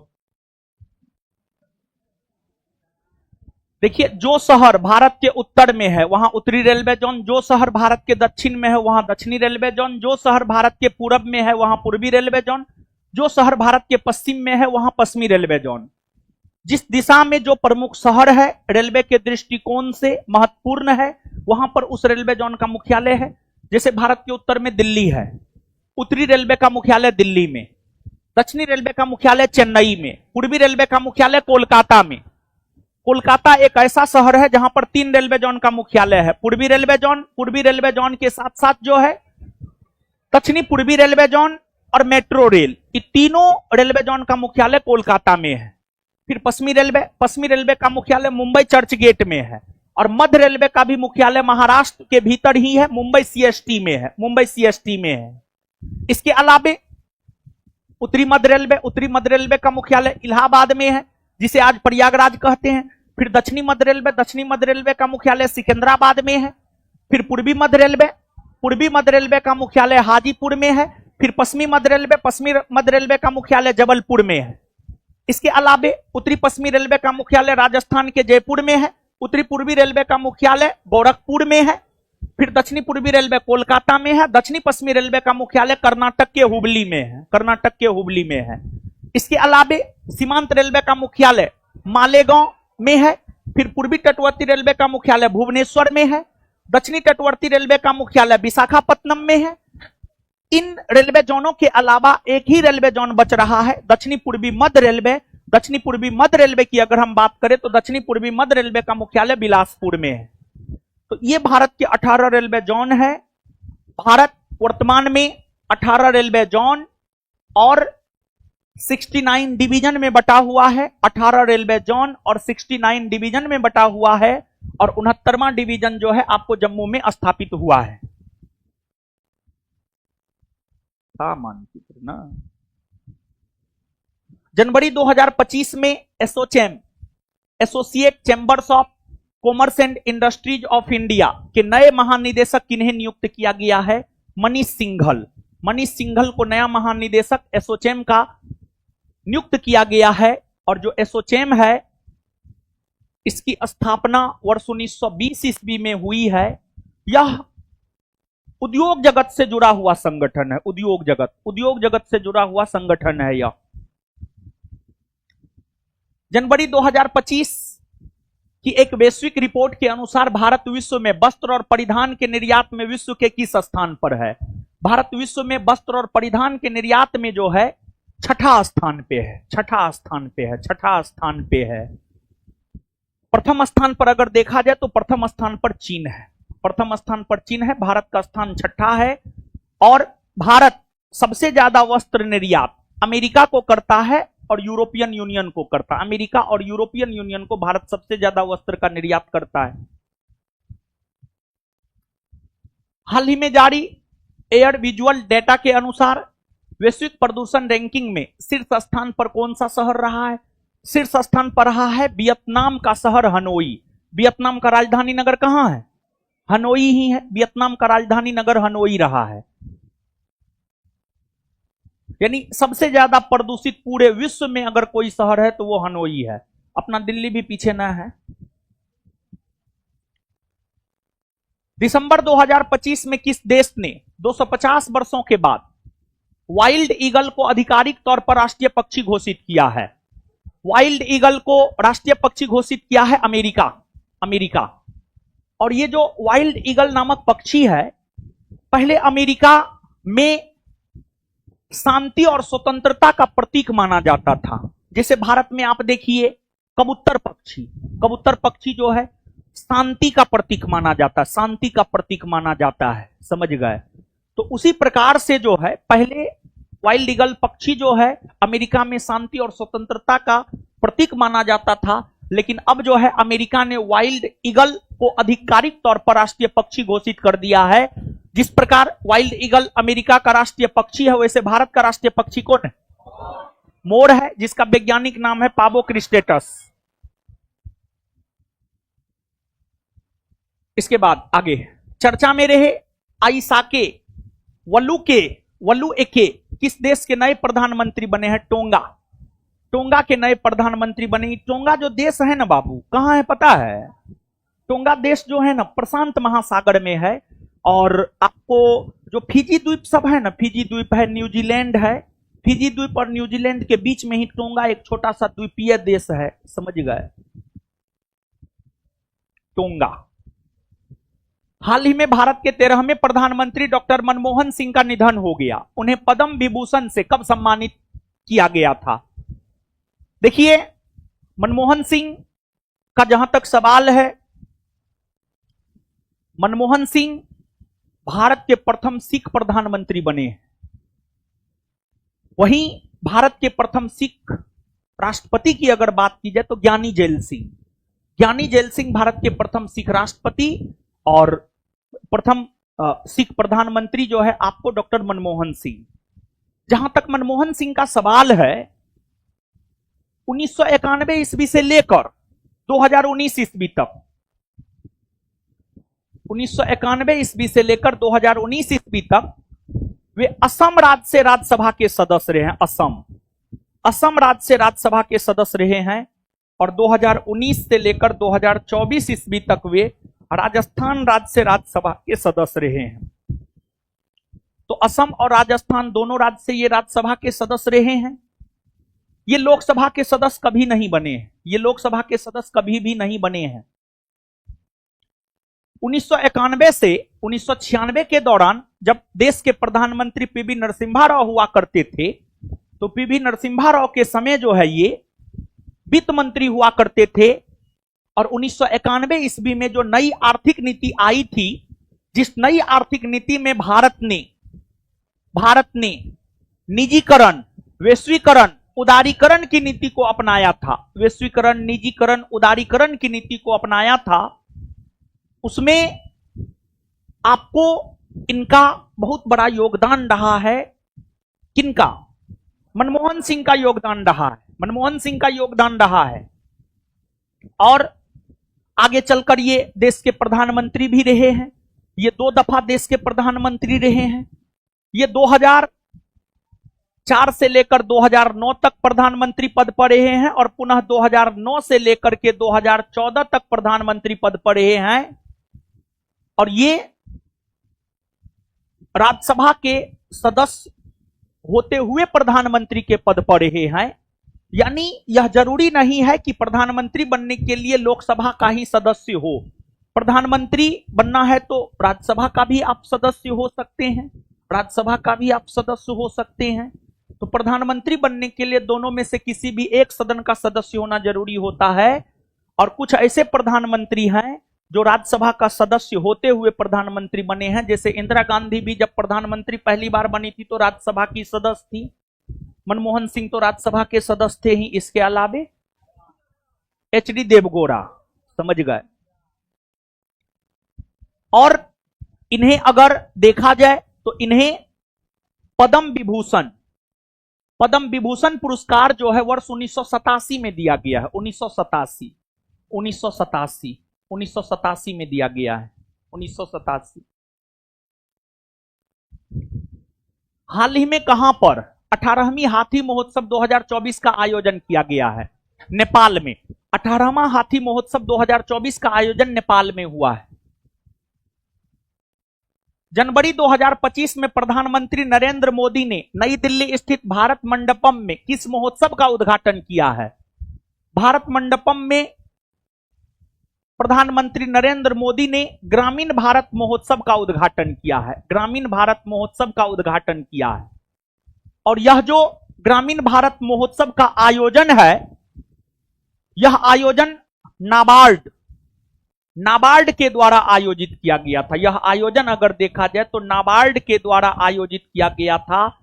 देखिए, जो शहर भारत के उत्तर में है वहां उत्तरी रेलवे जोन, जो शहर भारत के दक्षिण में है वहां दक्षिणी रेलवे जोन, जो शहर भारत के पूरब में है वहां पूर्वी रेलवे जोन, जो शहर भारत के पश्चिम में है वहां पश्चिमी रेलवे जोन। जिस दिशा में जो प्रमुख शहर है रेलवे के दृष्टिकोण से महत्वपूर्ण है, वहां पर उस रेलवे जोन का मुख्यालय है। जैसे भारत के उत्तर में दिल्ली है, उत्तरी रेलवे का मुख्यालय दिल्ली में, दक्षिणी रेलवे का मुख्यालय चेन्नई में, पूर्वी रेलवे का मुख्यालय कोलकाता में। कोलकाता एक ऐसा शहर है जहां पर 3 रेलवे जोन का मुख्यालय है। पूर्वी रेलवे जोन के साथ साथ जो है दक्षिणी पूर्वी रेलवे जोन और मेट्रो रेल, ये तीनों रेलवे जोन का मुख्यालय कोलकाता में है। फिर पश्चिमी रेलवे का मुख्यालय मुंबई चर्च गेट में है। और मध्य रेलवे का भी मुख्यालय महाराष्ट्र के भीतर ही है, मुंबई सीएसटी में है। इसके अलावे उत्तरी मध्य रेलवे का मुख्यालय इलाहाबाद में है, जिसे आज प्रयागराज कहते हैं। फिर दक्षिणी मध्य रेलवे का मुख्यालय सिकंदराबाद में है। फिर पूर्वी मध्य रेलवे का मुख्यालय हाजीपुर में है। फिर पश्चिमी मध्य रेलवे का मुख्यालय जबलपुर में है। इसके अलावे उत्तरी पश्चिमी रेलवे का मुख्यालय राजस्थान के जयपुर में है। उत्तरी पूर्वी रेलवे का मुख्यालय गोरखपुर में है। फिर दक्षिणी पूर्वी रेलवे कोलकाता में है। दक्षिणी पश्चिमी रेलवे का मुख्यालय कर्नाटक के हुबली में है। इसके अलावे सीमांत रेलवे का मुख्यालय मालेगांव में है। फिर पूर्वी तटवर्ती रेलवे का मुख्यालय भुवनेश्वर में है। दक्षिणी तटवर्ती रेलवे का मुख्यालय विशाखापत्तनम में है। इन रेलवे जोनों के अलावा एक ही रेलवे जोन बच रहा है, दक्षिणी पूर्वी मध्य रेलवे की अगर हम बात करें तो दक्षिणी पूर्वी मध्य रेलवे का मुख्यालय बिलासपुर में है। तो ये भारत के 18 रेलवे जोन है। भारत वर्तमान में 18 रेलवे जोन और 69 डिवीजन में बटा हुआ है। 18 रेलवे जोन और 69 डिवीजन में बटा हुआ है। और 69वां डिवीजन जो है आपको जम्मू में स्थापित हुआ है। मानचित्र ना। जनवरी 2025 में ASSOCHAM, associate chambers of commerce and industries of India के नए महानिदेशक किन्हें नियुक्त किया गया है? मनीष सिंघल को नया महानिदेशक एसोचैम का नियुक्त किया गया है। और जो एसोचैम है इसकी स्थापना वर्ष 1920 ईस्वी में हुई है। यह उद्योग जगत से जुड़ा हुआ संगठन है। उद्योग जगत से जुड़ा हुआ संगठन है यह। जनवरी 2025 की एक वैश्विक रिपोर्ट के अनुसार भारत विश्व में वस्त्र और परिधान के निर्यात में विश्व के किस स्थान पर है? भारत विश्व में वस्त्र और परिधान के निर्यात में जो है छठा स्थान पे है। प्रथम स्थान पर अगर देखा जाए तो प्रथम स्थान पर चीन है। भारत का स्थान छठा है। और भारत सबसे ज्यादा वस्त्र निर्यात अमेरिका को करता है और यूरोपियन यूनियन को करता है। अमेरिका और यूरोपियन यूनियन को भारत सबसे ज्यादा वस्त्र का निर्यात करता है। हाल ही में जारी एयर विजुअल डेटा के अनुसार वैश्विक प्रदूषण रैंकिंग में शीर्ष स्थान पर कौन सा शहर रहा है? शीर्ष स्थान पर रहा है वियतनाम का शहर हनोई। वियतनाम का राजधानी नगर कहां है? हनोई ही है। वियतनाम का राजधानी नगर हनोई रहा है। यानी सबसे ज्यादा प्रदूषित पूरे विश्व में अगर कोई शहर है तो वो हनोई है। अपना दिल्ली भी पीछे ना है। दिसंबर 2025 में किस देश ने 250 वर्षों के बाद वाइल्ड ईगल को आधिकारिक तौर पर राष्ट्रीय पक्षी घोषित किया है? वाइल्ड ईगल को राष्ट्रीय पक्षी घोषित किया है अमेरिका। और ये जो वाइल्ड ईगल नामक पक्षी है, पहले अमेरिका में शांति और स्वतंत्रता का प्रतीक माना जाता था। जैसे भारत में आप देखिए कबूतर पक्षी, कबूतर पक्षी जो है शांति का प्रतीक माना जाता है, शांति का प्रतीक माना जाता है, समझ गए। तो उसी प्रकार से जो है पहले वाइल्ड ईगल पक्षी जो है अमेरिका में शांति और स्वतंत्रता का प्रतीक माना जाता था, लेकिन अब जो है अमेरिका ने वाइल्ड ईगल को आधिकारिक तौर पर राष्ट्रीय पक्षी घोषित कर दिया है। जिस प्रकार वाइल्ड ईगल अमेरिका का राष्ट्रीय पक्षी है, वैसे भारत का राष्ट्रीय पक्षी कौन है? मोर है, जिसका वैज्ञानिक नाम है पाबो क्रिस्टेटस। इसके बाद आगे चर्चा में रहे आइसाके वल्लू एके किस देश के नए प्रधानमंत्री बने हैं? टोंगा, टोंगा के नए प्रधानमंत्री बने। टोंगा जो देश है ना बाबू, कहां है पता है? टोंगा देश जो है ना प्रशांत महासागर में है। और आपको जो फिजी द्वीप सब है ना, फिजी द्वीप है, न्यूजीलैंड है, फिजी द्वीप और न्यूजीलैंड के बीच में ही टोंगा एक छोटा सा द्वीपीय देश है, समझ गए। टोंगा। हाल ही में भारत के 13वें प्रधानमंत्री डॉक्टर मनमोहन सिंह का निधन हो गया। उन्हें पद्म विभूषण से कब सम्मानित किया गया था? देखिए, मनमोहन सिंह का जहां तक सवाल है, मनमोहन सिंह भारत के प्रथम सिख प्रधानमंत्री बने हैं। वहीं भारत के प्रथम सिख राष्ट्रपति की अगर बात की जाए तो ज्ञानी जैल सिंह, ज्ञानी जैल सिंह भारत के प्रथम सिख राष्ट्रपति और प्रथम सिख प्रधानमंत्री जो है आपको डॉक्टर मनमोहन सिंह। जहां तक मनमोहन सिंह का सवाल है, 1991 ईस्वी से लेकर 2019 ईस्वी तक, 1991 ईस्वी से लेकर 2019 ईस्वी तक वे असम राज्य से राज्यसभा के सदस्य रहे हैं। असम राज्य से राज्यसभा के सदस्य रहे हैं। और 2019 से लेकर 2024 ईस्वी तक वे राजस्थान राज्य से राज्यसभा के सदस्य रहे हैं। तो असम और राजस्थान दोनों राज्य से ये राज्यसभा के सदस्य रहे हैं। ये लोकसभा के सदस्य कभी नहीं बने हैं, ये लोकसभा के सदस्य कभी भी नहीं बने हैं। 1991 से 1996 के दौरान जब देश के प्रधानमंत्री पीवी नरसिम्हा राव हुआ करते थे, तो पीवी नरसिम्हा राव के समय जो है ये वित्त मंत्री हुआ करते थे। और 1991 ईस्वी में जो नई आर्थिक नीति आई थी, जिस नई आर्थिक नीति में भारत ने निजीकरण, वैश्वीकरण, उदारीकरण की नीति को अपनाया था, वैश्वीकरण, निजीकरण, उदारीकरण की नीति को अपनाया था, उसमें आपको इनका बहुत बड़ा योगदान रहा है। किनका? मनमोहन सिंह का योगदान रहा है, मनमोहन सिंह का योगदान रहा है। और आगे चलकर ये देश के प्रधानमंत्री भी रहे हैं, ये 2 दफा देश के प्रधानमंत्री रहे हैं। ये 2004 से लेकर 2009 तक प्रधानमंत्री पद पर रहे हैं और पुनः 2009 से लेकर के 2014 तक प्रधानमंत्री पद पर रहे हैं। और ये राज्यसभा के सदस्य होते हुए प्रधानमंत्री के पद पर रहे हैं। यानी यह जरूरी नहीं है कि प्रधानमंत्री बनने के लिए लोकसभा का ही सदस्य हो। प्रधानमंत्री बनना है तो राज्यसभा का भी आप सदस्य हो सकते हैं, राज्यसभा का भी आप सदस्य हो सकते हैं। तो प्रधानमंत्री बनने के लिए दोनों में से किसी भी एक सदन का सदस्य होना जरूरी होता है। और कुछ ऐसे प्रधानमंत्री हैं जो राज्यसभा का सदस्य होते हुए प्रधानमंत्री बने हैं। जैसे इंदिरा गांधी भी जब प्रधानमंत्री पहली बार बनी थी तो राज्यसभा की सदस्य थी। मनमोहन सिंह तो राज्यसभा के सदस्य थे ही। इसके अलावे एचडी देवगौड़ा, समझ गए। और इन्हें अगर देखा जाए तो इन्हें पद्म विभूषण पुरस्कार जो है वर्ष 1987 में दिया गया है। 1987 में दिया गया है, 1987। हाल ही में कहां पर 18वीं हाथी महोत्सव 2024 का आयोजन किया गया है? नेपाल में। 18वां हाथी महोत्सव 2024 का आयोजन नेपाल में हुआ है। जनवरी 2025 में प्रधानमंत्री नरेंद्र मोदी ने नई दिल्ली स्थित भारत मंडपम में किस महोत्सव का उद्घाटन किया है? भारत मंडपम में प्रधानमंत्री नरेंद्र मोदी ने ग्रामीण भारत महोत्सव का उद्घाटन किया है, ग्रामीण भारत महोत्सव का उद्घाटन किया है। और यह जो ग्रामीण भारत महोत्सव का आयोजन है, यह आयोजन नाबार्ड नाबार्ड के द्वारा आयोजित किया गया था। यह आयोजन अगर देखा जाए तो नाबार्ड के द्वारा आयोजित किया गया था।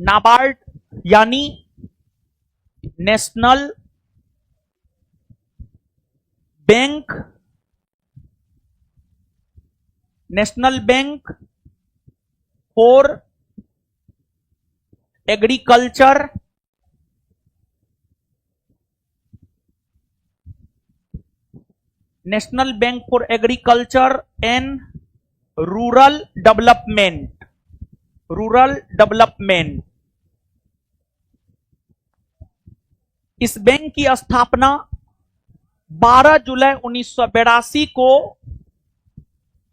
नाबार्ड यानी national bank for agriculture national bank for agriculture and rural development. इस बैंक की स्थापना 12 जुलाई 1982 को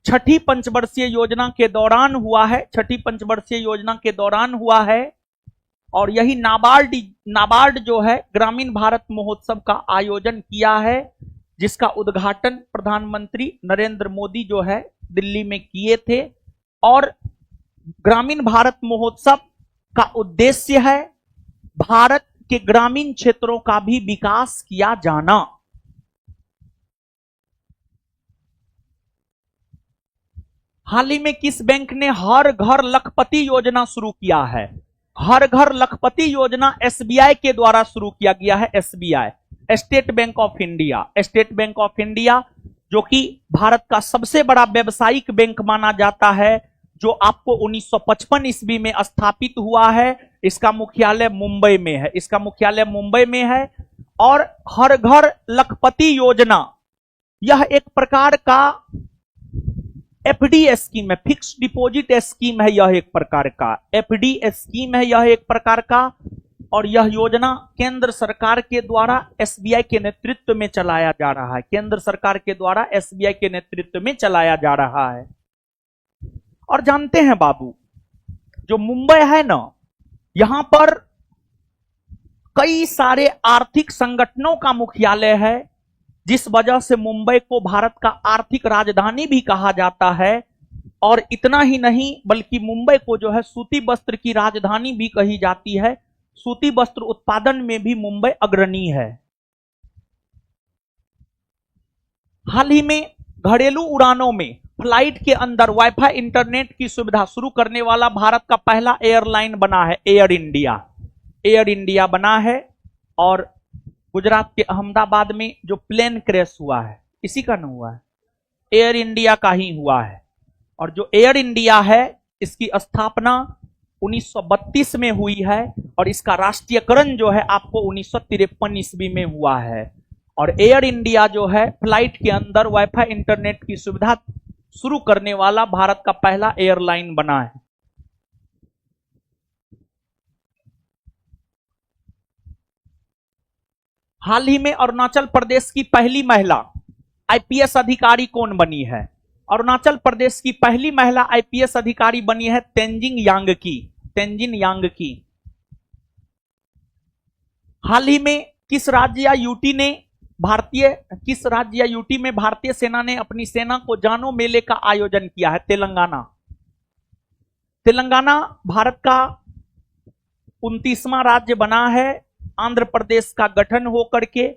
छठी पंचवर्षीय योजना के दौरान हुआ है। छठी पंचवर्षीय योजना के दौरान हुआ है। और यही नाबार्ड जो है ग्रामीण भारत महोत्सव का आयोजन किया है, जिसका उद्घाटन प्रधानमंत्री नरेंद्र मोदी जो है दिल्ली में किए थे। और ग्रामीण भारत महोत्सव का उद्देश्य है भारत के ग्रामीण क्षेत्रों का भी विकास किया जाना। हाल ही में किस बैंक ने हर घर लखपति योजना शुरू किया है? हर घर लखपति योजना एसबीआई के द्वारा शुरू किया गया है। SBI, state bank of India. State bank of India जो कि भारत का सबसे बड़ा व्यावसायिक बैंक माना जाता है, जो आपको 1955 ईस्वी में स्थापित हुआ है। इसका मुख्यालय मुंबई में है। इसका मुख्यालय मुंबई में है। और हर घर लखपति योजना यह एक प्रकार का एफडी स्कीम है, फिक्स डिपॉजिट स्कीम है। यह एक प्रकार का एफडी स्कीम है, यह एक प्रकार का। और यह योजना केंद्र सरकार के द्वारा एसबीआई के नेतृत्व में चलाया जा रहा है। केंद्र सरकार के द्वारा एसबीआई के नेतृत्व में चलाया जा रहा है। और जानते हैं बाबू, जो मुंबई है ना, यहां पर कई सारे आर्थिक संगठनों का मुख्यालय है, जिस वजह से मुंबई को भारत का आर्थिक राजधानी भी कहा जाता है। और इतना ही नहीं, बल्कि मुंबई को जो है सूती वस्त्र की राजधानी भी कही जाती है। सूती वस्त्र उत्पादन में भी मुंबई अग्रणी है। हाल ही में घरेलू उड़ानों में फ्लाइट के अंदर वाईफाई इंटरनेट की सुविधा शुरू करने वाला भारत का पहला एयरलाइन बना है एयर इंडिया। एयर इंडिया बना है। और गुजरात के अहमदाबाद में जो प्लेन क्रैश हुआ है, इसी का नाम हुआ है, एयर इंडिया का ही हुआ है। और जो एयर इंडिया है, इसकी स्थापना 1932 में हुई है। और इसका राष्ट्रीयकरण जो है आपको 1953 ईस्वी में हुआ है। और एयर इंडिया जो है फ्लाइट के अंदर वाईफाई इंटरनेट की सुविधा शुरू करने वाला भारत का पहला एयरलाइन बना है। हाल ही में अरुणाचल प्रदेश की पहली महिला आईपीएस अधिकारी कौन बनी है? अरुणाचल प्रदेश की पहली महिला आईपीएस अधिकारी बनी है तेंजिंग यांग की। हाल ही में किस राज्य या यूटी में भारतीय सेना ने अपनी सेना को जानो मेले का आयोजन किया है? तेलंगाना। तेलंगाना भारत का 29वां राज्य बना है। आंध्र प्रदेश का गठन होकर के,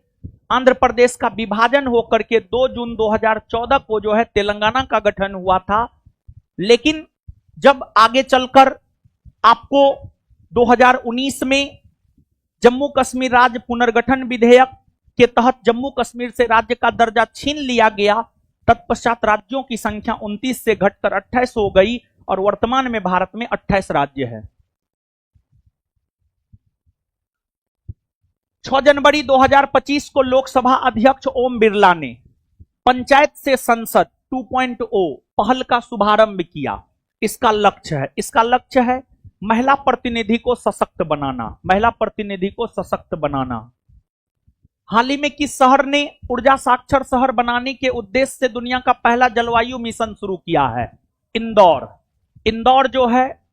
आंध्र प्रदेश का विभाजन होकर के 2 जून 2014 को जो है तेलंगाना का गठन हुआ था। लेकिन जब आगे चलकर आपको 2019 में जम्मू कश्मीर राज्य पुनर्गठन विधेयक के तहत जम्मू कश्मीर से राज्य का दर्जा छीन लिया गया, तत्पश्चात राज्यों की संख्या 29 से घटकर 28 हो गई और वर्तमान में भारत में 28 राज्य है। 6 जनवरी 2025 को लोकसभा अध्यक्ष ओम बिरला ने पंचायत से संसद 2.0 पहल का शुभारंभ किया। इसका लक्ष्य है महिला प्रतिनिधि को सशक्त बनाना। हाल ही में किस शहर ने ऊर्जा साक्षर शहर बनाने के उद्देश्य से दुनिया का पहला जलवायु मिशन शुरू किया है? इंदौर जो है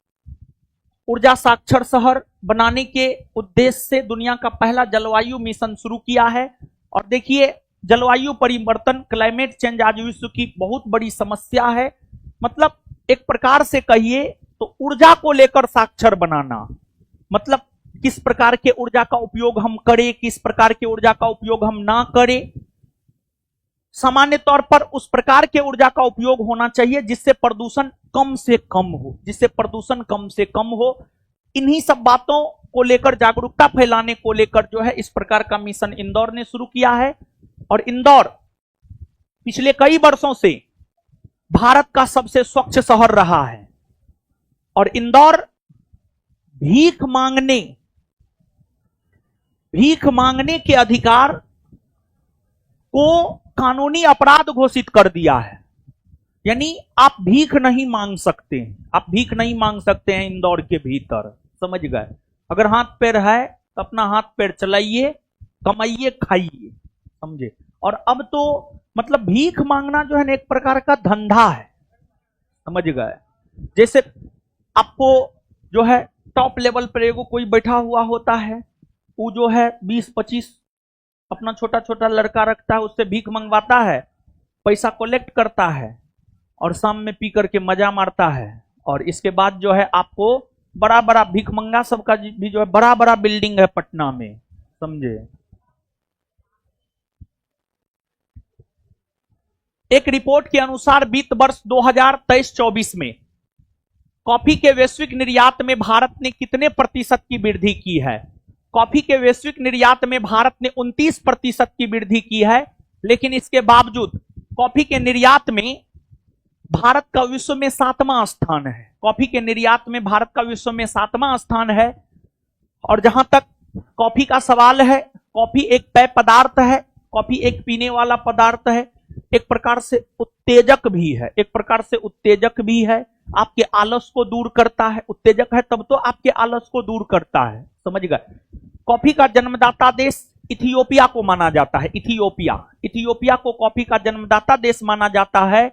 ऊर्जा साक्षर शहर बनाने के उद्देश्य से दुनिया का पहला जलवायु मिशन शुरू किया है। और देखिए, जलवायु परिवर्तन, क्लाइमेट चेंज आज विश्व की बहुत बड़ी समस्या है। मतलब एक प्रकार से कहिए तो ऊर्जा को लेकर साक्षर बनाना, मतलब किस प्रकार के ऊर्जा का उपयोग हम करें, किस प्रकार के ऊर्जा का उपयोग हम ना करें। सामान्य तौर पर उस प्रकार के ऊर्जा का उपयोग होना चाहिए जिससे प्रदूषण कम से कम हो, जिससे प्रदूषण कम से कम हो। इन्हीं सब बातों को लेकर, जागरूकता फैलाने को लेकर जो है इस प्रकार का मिशन इंदौर ने शुरू किया है। और इंदौर पिछले कई वर्षों से भारत का सबसे स्वच्छ शहर रहा है। और इंदौर भीख मांगने के अधिकार को कानूनी अपराध घोषित कर दिया है। यानी आप भीख नहीं मांग सकते हैं, आप भीख नहीं मांग सकते हैं इंदौर के भीतर, समझ गए। अगर हाथ पैर है तो अपना हाथ पैर चलाइए, कमाइए, खाइए, समझे। और अब तो मतलब भीख मांगना जो है ना एक प्रकार का धंधा है, समझ गए। जैसे आपको जो है टॉप लेवल पर एगो कोई बैठा हुआ होता है, वो जो है 20-25 अपना छोटा छोटा लड़का रखता है, उससे भीख मंगवाता है, पैसा कलेक्ट करता है और शाम में पी करके मजा मारता है। और इसके बाद जो है आपको बड़ा बड़ा भीख मंगा सबका भी जो है बड़ा बड़ा बिल्डिंग है पटना में, समझे। एक रिपोर्ट के अनुसार वित्त वर्ष 2023-24 में कॉफी के वैश्विक निर्यात में भारत ने कितने प्रतिशत की वृद्धि की है? कॉफी के वैश्विक निर्यात में भारत ने 29% की वृद्धि की है। लेकिन इसके बावजूद कॉफी के निर्यात में भारत का विश्व में 7वां स्थान है। कॉफी के निर्यात में भारत का विश्व में 7वां स्थान है। और जहां तक कॉफी का सवाल है, कॉफी एक पेय पदार्थ है, कॉफी एक पीने वाला पदार्थ है, एक प्रकार से उत्तेजक भी है, एक प्रकार से उत्तेजक भी है। आपके आलस को दूर करता है, उत्तेजक है तब तो आपके आलस को दूर करता है, समझ गए। कॉफी का जन्मदाता देश इथियोपिया को माना जाता है। इथियोपिया को कॉफी का जन्मदाता देश माना जाता है।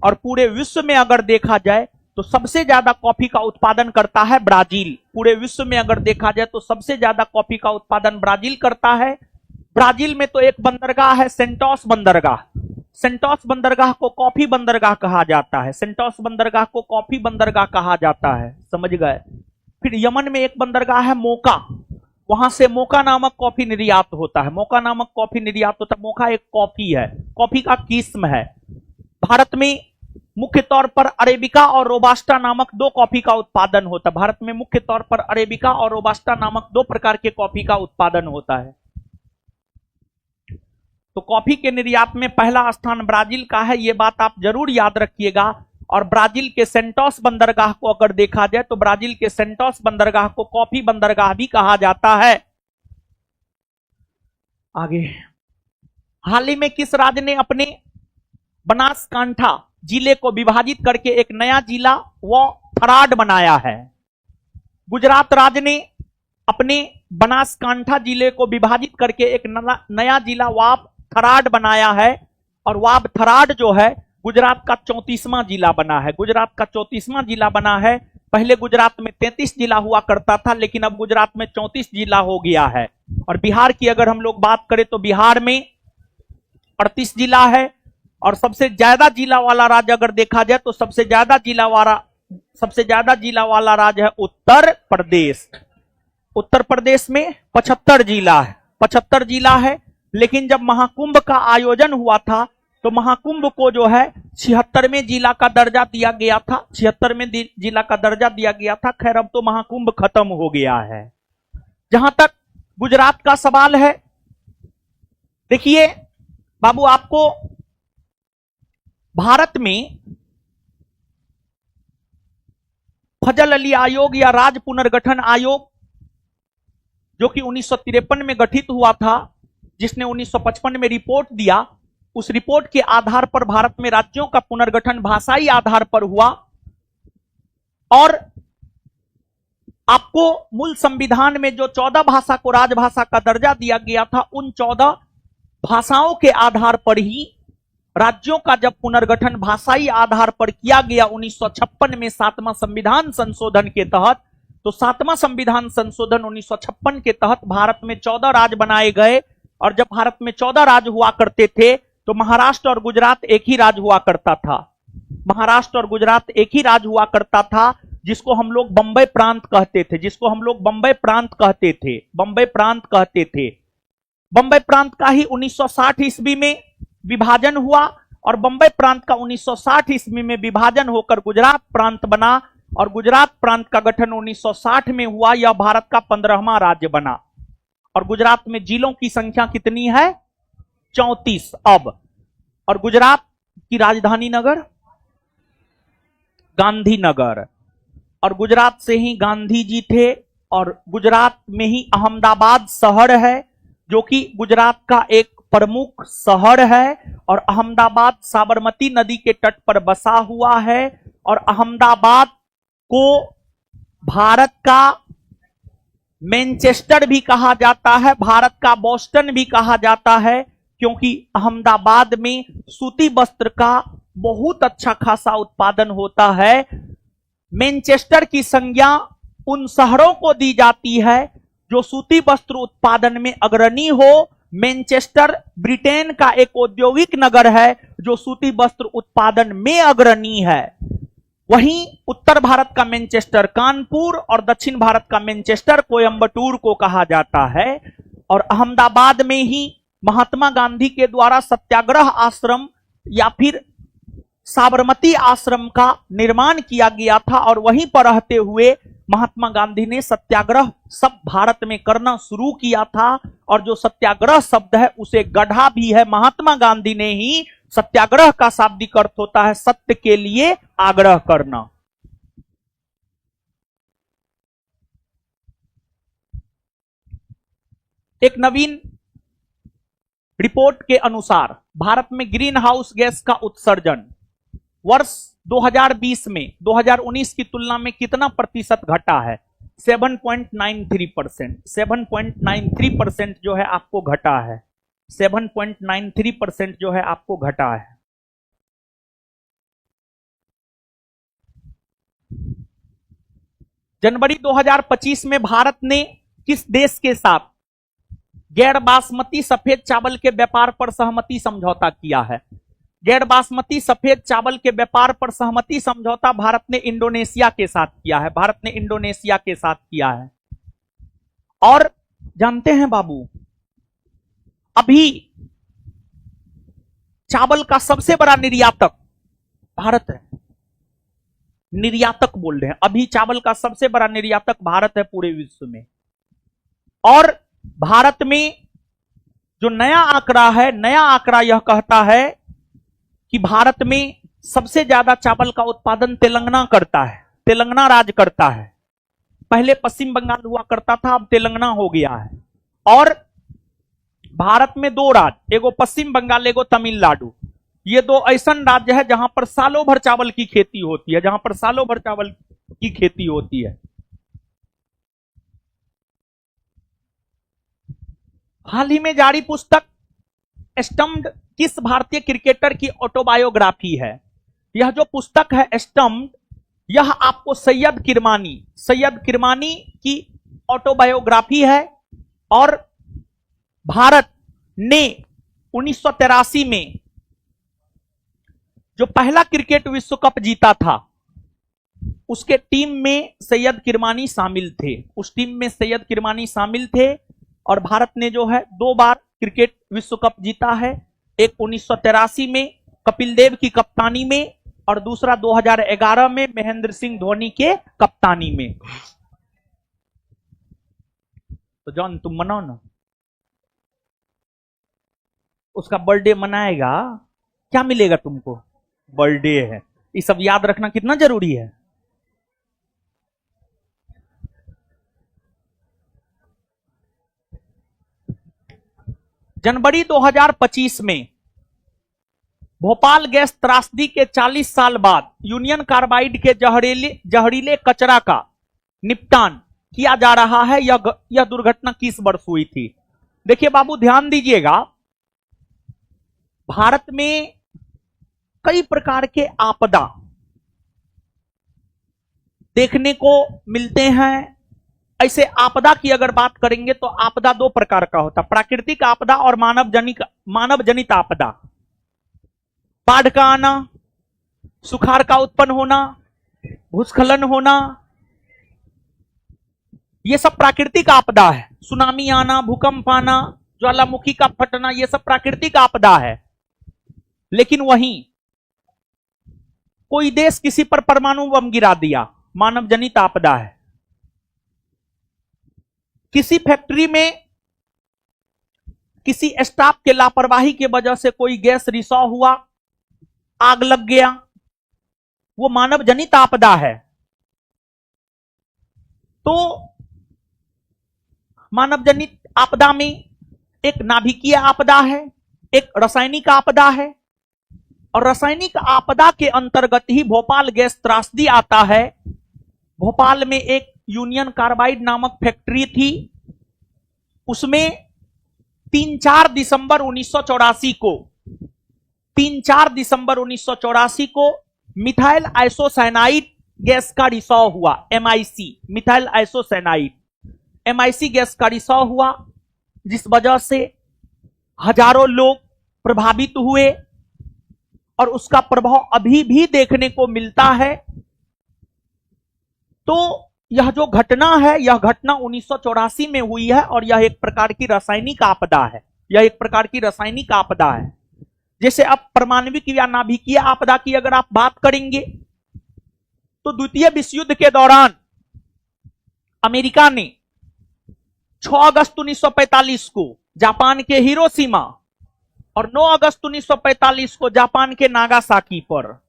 और पूरे विश्व में अगर देखा जाए तो सबसे ज्यादा कॉफी का उत्पादन करता है ब्राजील। पूरे विश्व में अगर देखा जाए तो सबसे ज्यादा कॉफी का उत्पादन ब्राजील करता है। ब्राजील में तो एक बंदरगाह है, सेंटोस बंदरगाह। सेंटोस बंदरगाह को कॉफी बंदरगाह कहा जाता है, सेंटोस बंदरगाह को कॉफी बंदरगाह कहा जाता है, समझ गए। फिर यमन में एक बंदरगाह है मोका, वहां से मोका नामक कॉफी निर्यात होता है। मोका नामक कॉफी निर्यात होता है। मोका एक कॉफी है, कॉफी का किस्म है। भारत में मुख्य तौर पर अरेबिका और रोबास्टा नामक 2 कॉफी का उत्पादन होता है। भारत में मुख्य तौर पर अरेबिका और रोबास्टा नामक 2 प्रकार के कॉफी का उत्पादन होता है। तो कॉफी के निर्यात में पहला स्थान ब्राजील का है, यह बात आप जरूर याद रखिएगा। और ब्राजील के सेंटोस बंदरगाह को अगर देखा जाए तो ब्राजील के सेंटोस बंदरगाह को कॉफी बंदरगाह भी कहा जाता है। आगे, हाल ही में किस राज्य ने अपने बनासकांठा जिले को विभाजित करके एक नया जिला व थराड बनाया है? गुजरात राज्य ने अपने बनासकांठा जिले को विभाजित करके एक नया जिला वाब थराड बनाया है। और वाब थराड जो है गुजरात का 34वां जिला बना है। गुजरात का 34वां जिला बना है। पहले गुजरात में 33 जिला हुआ करता था, लेकिन अब गुजरात में 34 जिला हो गया है। और बिहार की अगर हम लोग बात करें तो बिहार में 38 जिला है। और सबसे ज्यादा जिला वाला राज्य अगर देखा जाए तो सबसे ज्यादा जिला वाला राज्य है उत्तर प्रदेश। उत्तर प्रदेश में 75 जिला है, 75 जिला है। लेकिन जब महाकुंभ का आयोजन हुआ था तो महाकुंभ को जो है 76वें जिला का दर्जा दिया गया था, 76वें जिला का दर्जा दिया गया था। खैर अब तो महाकुंभ खत्म हो गया है। जहां तक गुजरात का सवाल है, देखिए बाबू, आपको भारत में फजल अली आयोग या राज्य पुनर्गठन आयोग जो कि 1953 में गठित हुआ था, जिसने 1955 में रिपोर्ट दिया, उस रिपोर्ट के आधार पर भारत में राज्यों का पुनर्गठन भाषाई आधार पर हुआ। और आपको मूल संविधान में जो 14 भाषा को राजभाषा का दर्जा दिया गया था, उन 14 भाषाओं के आधार पर ही राज्यों का जब पुनर्गठन भाषाई आधार पर किया गया 1956 में 7वां संविधान संशोधन के तहत, तो 7वां संविधान संशोधन 1956 के तहत भारत में 14 राज्य बनाए गए। और जब भारत में 14 राज्य हुआ करते थे तो महाराष्ट्र और गुजरात एक ही राज्य हुआ करता था। महाराष्ट्र और गुजरात एक ही राज्य हुआ करता था। जिसको हम लोग बंबई प्रांत कहते थे, जिसको हम लोग बंबई प्रांत कहते थे, बंबई प्रांत कहते थे। बंबई प्रांत का ही 1960 ईस्वी में विभाजन हुआ और बंबई प्रांत का 1960 ईस्वी में विभाजन होकर गुजरात प्रांत बना और गुजरात प्रांत का गठन 1960 में हुआ। यह भारत का 15वां राज्य बना और गुजरात में जिलों की संख्या कितनी है? 34 अब। और गुजरात की राजधानी नगर गांधीनगर, और गुजरात से ही गांधी जी थे। और गुजरात में ही अहमदाबाद शहर है जो कि गुजरात का एक प्रमुख शहर है और अहमदाबाद साबरमती नदी के तट पर बसा हुआ है। और अहमदाबाद को भारत का मैनचेस्टर भी कहा जाता है, भारत का बोस्टन भी कहा जाता है, क्योंकि अहमदाबाद में सूती वस्त्र का बहुत अच्छा खासा उत्पादन होता है। मैनचेस्टर की संज्ञा उन शहरों को दी जाती है जो सूती वस्त्र उत्पादन में अग्रणी हो। मैनचेस्टर ब्रिटेन का एक औद्योगिक नगर है जो सूती वस्त्र उत्पादन में अग्रणी है। वहीं उत्तर भारत का मैनचेस्टर कानपुर और दक्षिण भारत का मैनचेस्टर कोयंबटूर को कहा जाता है। और अहमदाबाद में ही महात्मा गांधी के द्वारा सत्याग्रह आश्रम या फिर साबरमती आश्रम का निर्माण किया गया था और वहीं पर रहते हुए महात्मा गांधी ने सत्याग्रह सब भारत में करना शुरू किया था। और जो सत्याग्रह शब्द है उसे गढ़ा भी है महात्मा गांधी ने ही। सत्याग्रह का शाब्दिक अर्थ होता है सत्य के लिए आग्रह करना। एक नवीन रिपोर्ट के अनुसार भारत में ग्रीन हाउस गैस का उत्सर्जन वर्ष 2020 में 2019 की तुलना में कितना प्रतिशत घटा है? 7.93%। 7.93% जो है आपको घटा है। 7.93% जो है आपको घटा है। जनवरी 2025 में भारत ने किस देश के साथ गैर बासमती सफेद चावल के व्यापार पर सहमति समझौता किया है? गैर बासमती सफेद चावल के व्यापार पर सहमति समझौता भारत ने इंडोनेशिया के साथ किया है। भारत ने इंडोनेशिया के साथ किया है। और जानते हैं बाबू, अभी चावल का सबसे बड़ा निर्यातक भारत है। निर्यातक बोल रहे हैं, अभी चावल का सबसे बड़ा निर्यातक भारत है पूरे विश्व में। और भारत में जो नया आंकड़ा है, नया आंकड़ा यह कहता है कि भारत में सबसे ज्यादा चावल का उत्पादन तेलंगाना करता है। तेलंगाना राज्य करता है। पहले पश्चिम बंगाल हुआ करता था, अब तेलंगाना हो गया है। और भारत में दो राज्य, एगो पश्चिम बंगाल, एगो तमिलनाडु, ये दो ऐसा राज्य है जहां पर सालों भर चावल की खेती होती है, जहां पर सालों भर चावल की खेती होती है। हाल ही में जारी पुस्तक स्टम्प्ड किस भारतीय क्रिकेटर की ऑटोबायोग्राफी है? यह जो पुस्तक है स्टम्प्ड, यह आपको सैयद किरमानी की ऑटोबायोग्राफी है। और भारत ने 1983 में जो पहला क्रिकेट विश्व कप जीता था उसके टीम में सैयद किरमानी शामिल थे। उस टीम में सैयद किरमानी शामिल थे। और भारत ने जो है 2 बार क्रिकेट विश्व कप जीता है। एक 1983 में कपिल देव की कप्तानी में और दूसरा 2011 में महेंद्र सिंह धोनी के कप्तानी में। तो जॉन तुम मनाओ ना, उसका बर्थडे मनाएगा, क्या मिलेगा तुमको? बर्थडे है। ये सब याद रखना कितना जरूरी है। जनवरी 2025 में भोपाल गैस त्रासदी के 40 साल बाद यूनियन कार्बाइड के जहरीले कचरा का निपटान किया जा रहा है। यह दुर्घटना किस वर्ष हुई थी? देखिए बाबू, ध्यान दीजिएगा, भारत में कई प्रकार के आपदा देखने को मिलते हैं। ऐसे आपदा की अगर बात करेंगे तो आपदा 2 प्रकार का होता है, प्राकृतिक आपदा और मानव जनित आपदा। बाढ़ का आना, सुखाड़ का उत्पन्न होना, भूस्खलन होना, ये सब प्राकृतिक आपदा है। सुनामी आना, भूकंप आना, ज्वालामुखी का फटना, ये सब प्राकृतिक आपदा है। लेकिन वहीं कोई देश किसी पर परमाणु बम गिरा दिया, मानव जनित आपदा है। किसी फैक्ट्री में किसी स्टाफ के लापरवाही की वजह से कोई गैस रिसाव हुआ, आग लग गया, वो मानव जनित आपदा है। तो मानव जनित आपदा में एक नाभिकीय आपदा है, एक रासायनिक आपदा है, और रासायनिक आपदा के अंतर्गत ही भोपाल गैस त्रासदी आता है। भोपाल में एक यूनियन कार्बाइड नामक फैक्ट्री थी, उसमें 3-4 दिसंबर 1984 को 3-4 दिसंबर 1984 को मिथाइल आइसोसाइनाइड गैस का रिसाव हुआ। MIC, methyl isocyanide, MIC gas का रिसाव हुआ, जिस वजह से हजारों लोग प्रभावित हुए और उसका प्रभाव अभी भी देखने को मिलता है। तो यह जो घटना है, यह घटना 1984 में हुई है और यह एक प्रकार की रासायनिक आपदा है। यह एक प्रकार की रासायनिक आपदा है। जैसे अब परमाणविक या नाभिकीय आपदा की अगर आप बात करेंगे तो द्वितीय विश्व युद्ध के दौरान अमेरिका ने 6 अगस्त 1945 को जापान के हिरोशिमा और 9 अगस्त 1945 को जापान के नागासाकी पर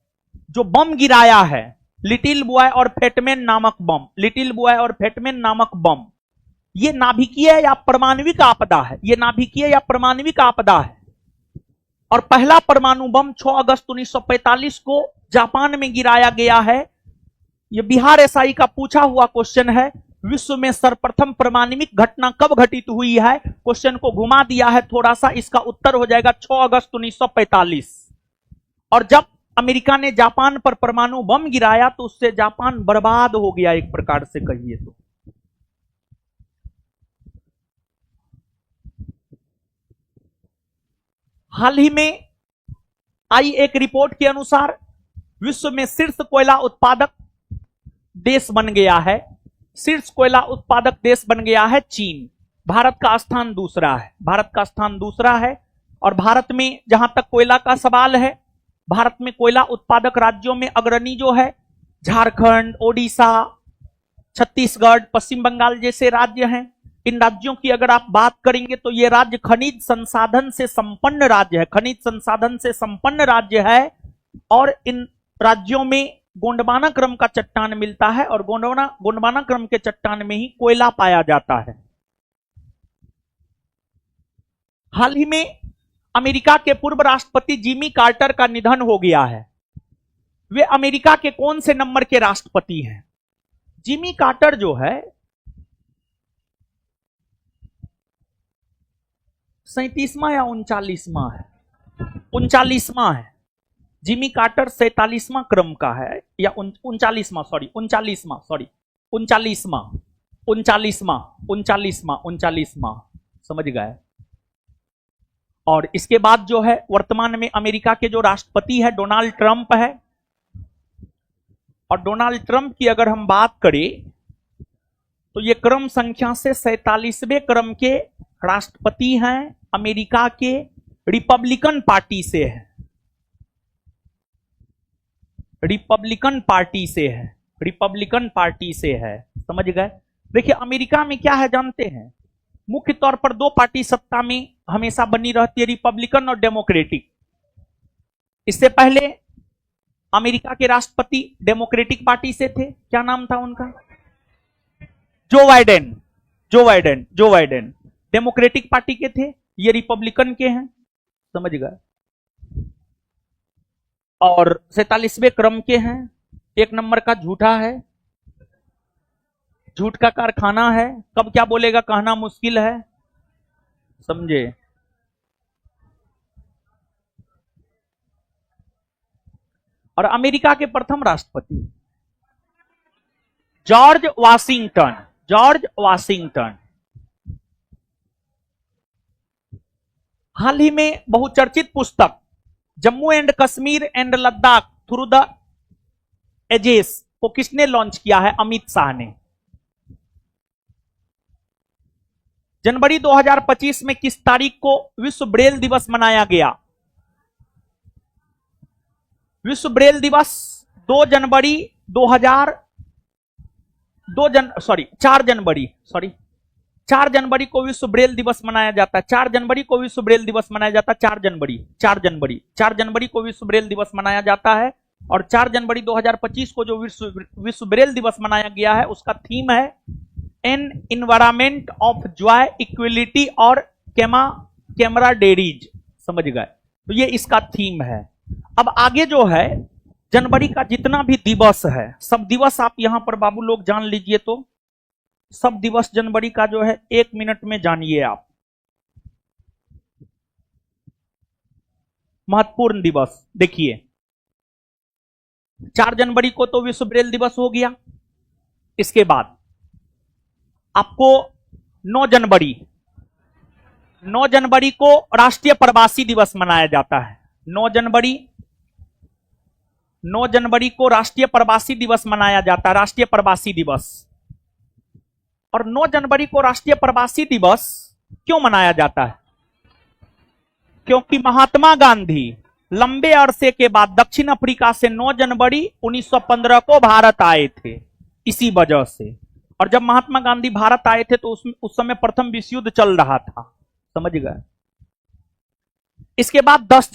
जो बम गिराया है, लिटिल बॉय और फैटमैन नामक बम, लिटिल बॉय और फैटमैन नामक बम, ये नाभिकीय या परमाणविक आपदा है। ये नाभिकीय या परमाणविक आपदा है। और पहला परमाणु बम 6 अगस्त 1945 को जापान में गिराया गया है। यह बिहार SI का पूछा हुआ क्वेश्चन है, विश्व में सर्वप्रथम परमाणविक घटना कब घटित हुई है। क्वेश्चन को घुमा दिया है थोड़ा सा, इसका उत्तर हो जाएगा 6 अगस्त 1945। और जब अमेरिका ने जापान पर परमाणु बम गिराया तो उससे जापान बर्बाद हो गया, एक प्रकार से कहिए तो। हाल ही में आई एक रिपोर्ट के अनुसार विश्व में शीर्ष कोयला उत्पादक देश बन गया है। शीर्ष कोयला उत्पादक देश बन गया है चीन। भारत का स्थान दूसरा है। भारत का स्थान दूसरा है। और भारत में जहां तक कोयला का सवाल है, भारत में कोयला उत्पादक राज्यों में अग्रणी जो है झारखंड, ओडिशा, छत्तीसगढ़, पश्चिम बंगाल जैसे राज्य हैं। इन राज्यों की अगर आप बात करेंगे तो ये राज्य खनिज संसाधन से संपन्न राज्य है, खनिज संसाधन से संपन्न राज्य है। और इन राज्यों में गोंडवाना क्रम का चट्टान मिलता है और गोंडवाना क्रम के चट्टान में ही कोयला पाया जाता है। हाल ही में अमेरिका के पूर्व राष्ट्रपति जिमी कार्टर का निधन हो गया है। वे अमेरिका के कौन से नंबर के राष्ट्रपति हैं? जिमी कार्टर जो है 37वां या 39वां है? 39वां है। जिमी कार्टर 47वां क्रम का है या 39वां, सॉरी 39वां, समझ गए। और इसके बाद जो है वर्तमान में अमेरिका के जो राष्ट्रपति है डोनाल्ड ट्रंप है। और डोनाल्ड ट्रंप की अगर हम बात करें तो ये क्रम संख्या से 47वें क्रम के राष्ट्रपति हैं। अमेरिका के रिपब्लिकन पार्टी से है, रिपब्लिकन पार्टी से है, रिपब्लिकन पार्टी से है, समझ गए। देखिए अमेरिका में क्या है जानते हैं, मुख्य तौर पर 2 पार्टी सत्ता में हमेशा बनी रहती है, रिपब्लिकन और डेमोक्रेटिक। इससे पहले अमेरिका के राष्ट्रपति डेमोक्रेटिक पार्टी से थे, क्या नाम था उनका? Joe Biden. डेमोक्रेटिक पार्टी के थे, ये रिपब्लिकन के हैं, समझ गए। और 47वें क्रम के हैं। 1 नंबर का झूठा है, झूठ का कारखाना है, कब क्या बोलेगा कहना मुश्किल है, समझे। और अमेरिका के प्रथम राष्ट्रपति जॉर्ज वाशिंगटन। हाल ही में बहुचर्चित पुस्तक Jammu and Kashmir and Ladakh through the ages को किसने लॉन्च किया है? अमित शाह ने। जनवरी 2025 में किस तारीख को विश्व ब्रेल दिवस मनाया गया? विश्व ब्रेल दिवस 4 जनवरी 4 जनवरी को विश्व ब्रेल दिवस मनाया जाता है। 4 जनवरी को विश्व ब्रेल दिवस मनाया जाता है। 4 जनवरी को विश्व ब्रेल दिवस मनाया जाता है। और 4 जनवरी 2025 को जो विश्व ब्रेल दिवस मनाया गया है उसका थीम है an environment of Joy, equality और कैमराडेरीज। समझ गए? तो ये इसका थीम है। अब आगे जो है जनवरी का जितना भी दिवस है, सब दिवस आप यहां पर बाबू लोग जान लीजिए। तो सब दिवस जनवरी का जो है 1 मिनट में जानिए आप। महत्वपूर्ण दिवस देखिए, 4 जनवरी को तो विश्व ब्रेल दिवस हो गया। इसके बाद आपको 9 जनवरी को राष्ट्रीय प्रवासी दिवस मनाया जाता है। 9 जनवरी को राष्ट्रीय प्रवासी दिवस मनाया जाता है, राष्ट्रीय प्रवासी दिवस। और 9 जनवरी को राष्ट्रीय प्रवासी दिवस क्यों मनाया जाता है? क्योंकि महात्मा गांधी लंबे अरसे के बाद दक्षिण अफ्रीका से 9 जनवरी 1915 को भारत आए थे, इसी वजह से। और जब महात्मा गांधी भारत आए थे तो उस समय प्रथम विश्व युद्ध चल रहा था। समझ गए? इसके बाद 10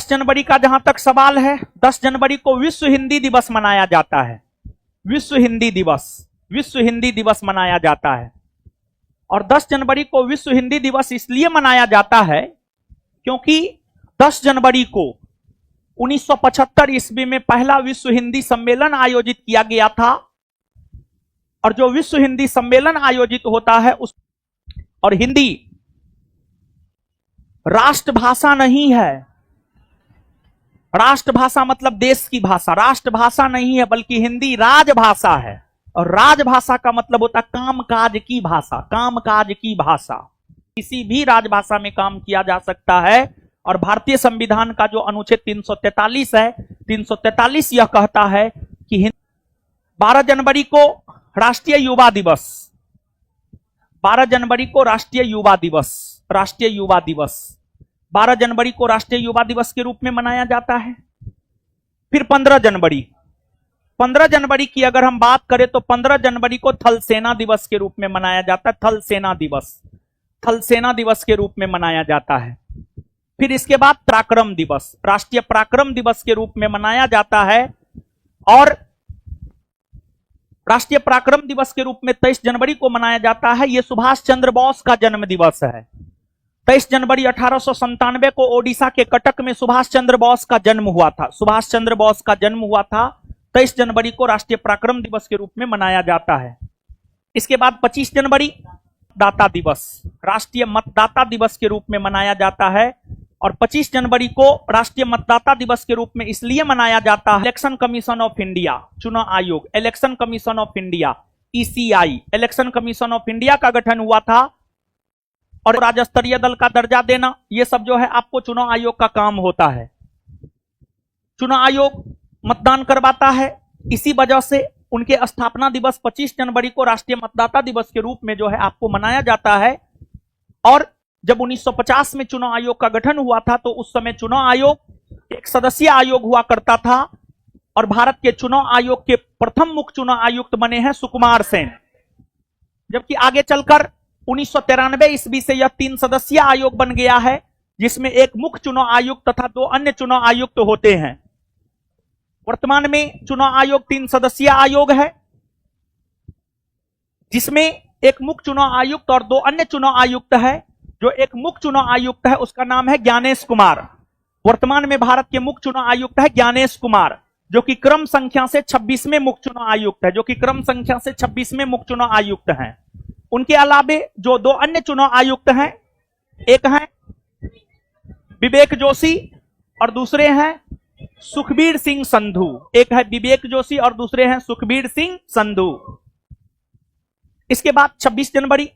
जनवरी का जहां तक सवाल है, 10 जनवरी को विश्व हिंदी दिवस मनाया जाता है। विश्व हिंदी दिवस मनाया जाता है। और 10 जनवरी को विश्व हिंदी दिवस इसलिए मनाया जाता है क्योंकि 10 जनवरी को 1975 ईस्वी में पहला विश्व हिंदी सम्मेलन आयोजित किया गया था। और जो विश्व हिंदी सम्मेलन आयोजित होता है और हिंदी राष्ट्रभाषा नहीं है। राष्ट्रभाषा मतलब देश की भाषा, राष्ट्रभाषा नहीं है, बल्कि हिंदी राजभाषा है। और राजभाषा का मतलब होता है कामकाज की भाषा, कामकाज की भाषा। किसी भी राजभाषा में काम किया जा सकता है। और भारतीय संविधान का जो अनुच्छेद 343 है, 343 यह कहता है कि 12 जनवरी को राष्ट्रीय युवा दिवस, 12 जनवरी को राष्ट्रीय युवा दिवस 12 जनवरी को राष्ट्रीय युवा दिवस के रूप में मनाया जाता है। फिर 15 जनवरी की अगर हम बात करें तो 15 जनवरी को थल सेना दिवस के रूप में मनाया जाता है। थल सेना दिवस के रूप में मनाया जाता है। फिर इसके बाद पराक्रम दिवस, राष्ट्रीय पराक्रम दिवस के रूप में मनाया जाता है। और राष्ट्रीय पराक्रम दिवस के रूप में 23 जनवरी को मनाया जाता है। यह सुभाष चंद्र बोस का जन्म दिवस है। 23 जनवरी 1897 को ओडिशा के कटक में सुभाष चंद्र बोस का जन्म हुआ था। 23 जनवरी को राष्ट्रीय पराक्रम दिवस के रूप में मनाया जाता है। इसके बाद 25 जनवरी मतदाता दिवस, राष्ट्रीय मतदाता दिवस के रूप में मनाया जाता है। और 25 जनवरी को राष्ट्रीय मतदाता दिवस के रूप में इसलिए मनाया जाता है, इलेक्शन कमीशन ऑफ इंडिया, चुनाव आयोग, election commission of India, ECI, election commission of India का गठन हुआ था। और राज्य स्तरीय दल का दर्जा देना, यह सब जो है आपको चुनाव आयोग का काम होता है। चुनाव आयोग मतदान करवाता है। इसी वजह से उनके स्थापना दिवस 25 जनवरी को राष्ट्रीय मतदाता दिवस के रूप में जो है आपको मनाया जाता है। और जब 1950 में चुनाव आयोग का गठन हुआ था तो उस समय चुनाव आयोग एक सदस्यीय आयोग हुआ करता था। और भारत के चुनाव आयोग के प्रथम मुख्य चुनाव आयुक्त बने हैं सुकुमार सेन। जबकि आगे चलकर 1993 ईस्वी से यह 3 सदस्यीय आयोग बन गया है, जिसमें एक मुख्य चुनाव आयुक्त तथा 2 अन्य चुनाव आयुक्त होते हैं। वर्तमान में चुनाव आयोग 3 सदस्यीय आयोग है, जिसमें एक मुख्य चुनाव आयुक्त और 2 अन्य चुनाव आयुक्त है। जो एक मुख्य चुनाव आयुक्त है उसका नाम है ज्ञानेश कुमार। वर्तमान में भारत के मुख्य चुनाव आयुक्त है ज्ञानेश कुमार, जो कि क्रम संख्या से 26वें मुख्य चुनाव आयुक्त हैं। उनके अलावे जो 2 अन्य चुनाव आयुक्त हैं, एक हैं विवेक जोशी और दूसरे हैं सुखबीर सिंह संधू। एक है विवेक जोशी और दूसरे हैं सुखबीर सिंह संधू। इसके बाद 26 जनवरी,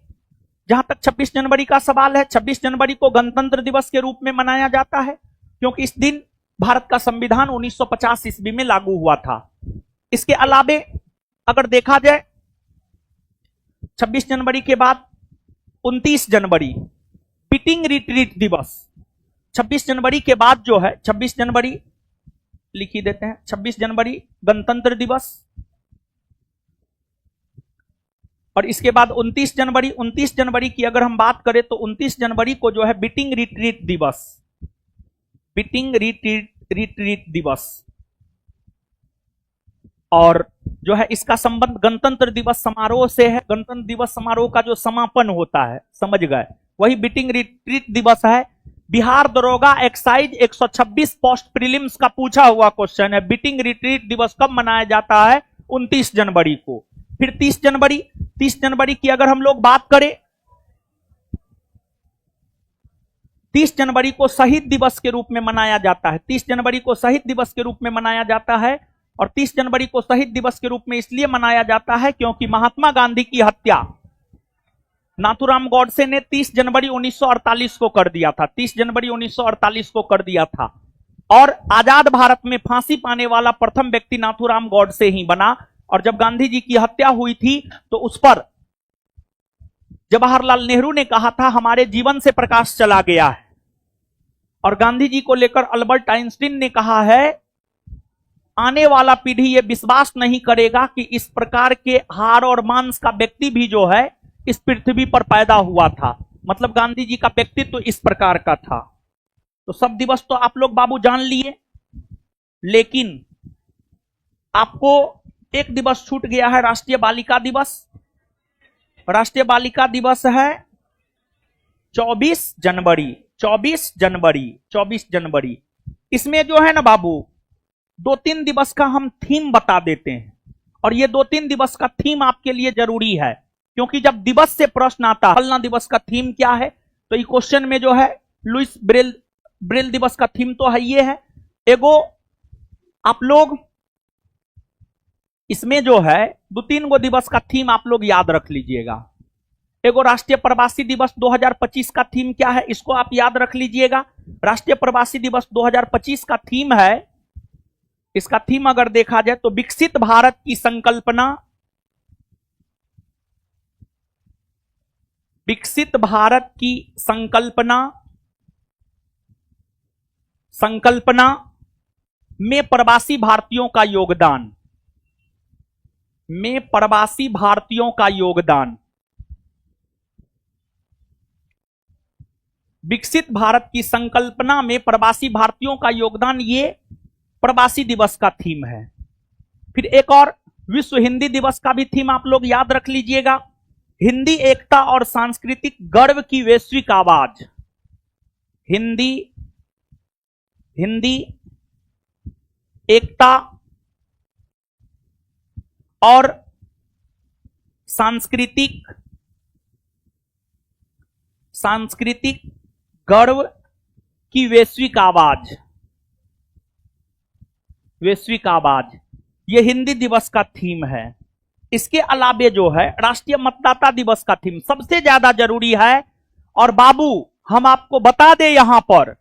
जहां तक 26 जनवरी का सवाल है, 26 जनवरी को गणतंत्र दिवस के रूप में मनाया जाता है, क्योंकि इस दिन भारत का संविधान 1950 ईस्वी में लागू हुआ था। इसके अलावे अगर देखा जाए 26 जनवरी के बाद 29 जनवरी बीटिंग रिट्रीट दिवस, 26 जनवरी के बाद जो है 26 जनवरी लिख ही देते हैं, 26 जनवरी गणतंत्र दिवस, और इसके बाद 29 जनवरी, 29 जनवरी की अगर हम बात करें तो 29 जनवरी को जो है बीटिंग रिट्रीट दिवस, बीटिंग रिट्रीट दिवस, और जो है इसका संबंध गणतंत्र दिवस समारोह से है। गणतंत्र दिवस समारोह का जो समापन होता है, समझ गए, वही बीटिंग रिट्रीट दिवस है। बिहार दरोगा एक्साइज 126 पोस्ट प्रीलिम्स का पूछा हुआ क्वेश्चन है। बीटिंग रिट्रीट दिवस कब मनाया जाता है? 29 जनवरी को। फिर 30 जनवरी, 30 जनवरी की अगर हम लोग बात करें, 30 जनवरी को शहीद दिवस के रूप में मनाया जाता है। 30 जनवरी को शहीद दिवस के रूप में मनाया जाता है, और 30 जनवरी को शहीद दिवस के रूप में इसलिए मनाया जाता है क्योंकि महात्मा गांधी की हत्या नाथूराम गॉडसे ने 30 जनवरी 1948 को कर दिया था। 30 जनवरी 1948 को कर दिया था, और आजाद भारत में फांसी पाने वाला प्रथम व्यक्ति नाथूराम गॉडसे ही बना। और जब गांधी जी की हत्या हुई थी तो उस पर जवाहरलाल नेहरू ने कहा था हमारे जीवन से प्रकाश चला गया है, और गांधी जी को लेकर अल्बर्ट आइंस्टीन ने कहा है आने वाला पीढ़ी यह विश्वास नहीं करेगा कि इस प्रकार के हाड़ और मांस का व्यक्ति भी जो है इस पृथ्वी पर पैदा हुआ था। मतलब गांधी जी का व्यक्तित्व तो इस प्रकार का था। तो सब दिवस तो आप लोग बाबू जान लिए, लेकिन आपको एक दिवस छूट गया है, राष्ट्रीय बालिका दिवस। राष्ट्रीय बालिका दिवस है 24 जनवरी। 24 जनवरी, 24 जनवरी। इसमें जो है ना बाबू 2-3 दिवस का हम थीम बता देते हैं, और ये 2-3 दिवस का थीम आपके लिए जरूरी है, क्योंकि जब दिवस से प्रश्न आता फलना दिवस का थीम क्या है, तो ये क्वेश्चन में जो है लुइस ब्रेल दिवस का थीम तो है, ये है एगो। आप लोग इसमें जो है 2-3 गो दिवस का थीम आप लोग याद रख लीजिएगा। एगो राष्ट्रीय प्रवासी दिवस 2025 का थीम क्या है, इसको आप याद रख लीजिएगा। राष्ट्रीय प्रवासी दिवस 2025 का थीम है, इसका थीम अगर देखा जाए तो विकसित भारत की संकल्पना, विकसित भारत की संकल्पना में प्रवासी भारतीयों का योगदान, में प्रवासी भारतीयों का योगदान। विकसित भारत की संकल्पना में प्रवासी भारतीयों का योगदान, ये प्रवासी दिवस का थीम है। फिर एक और विश्व हिंदी दिवस का भी थीम आप लोग याद रख लीजिएगा, हिंदी एकता और सांस्कृतिक गर्व की वैश्विक आवाज। हिंदी एकता और सांस्कृतिक गर्व की वैश्विक आवाज, वैश्विक आवाज, यह हिंदी दिवस का थीम है। इसके अलावे जो है राष्ट्रीय मतदाता दिवस का थीम सबसे ज्यादा जरूरी है। और बाबू हम आपको बता दें यहां पर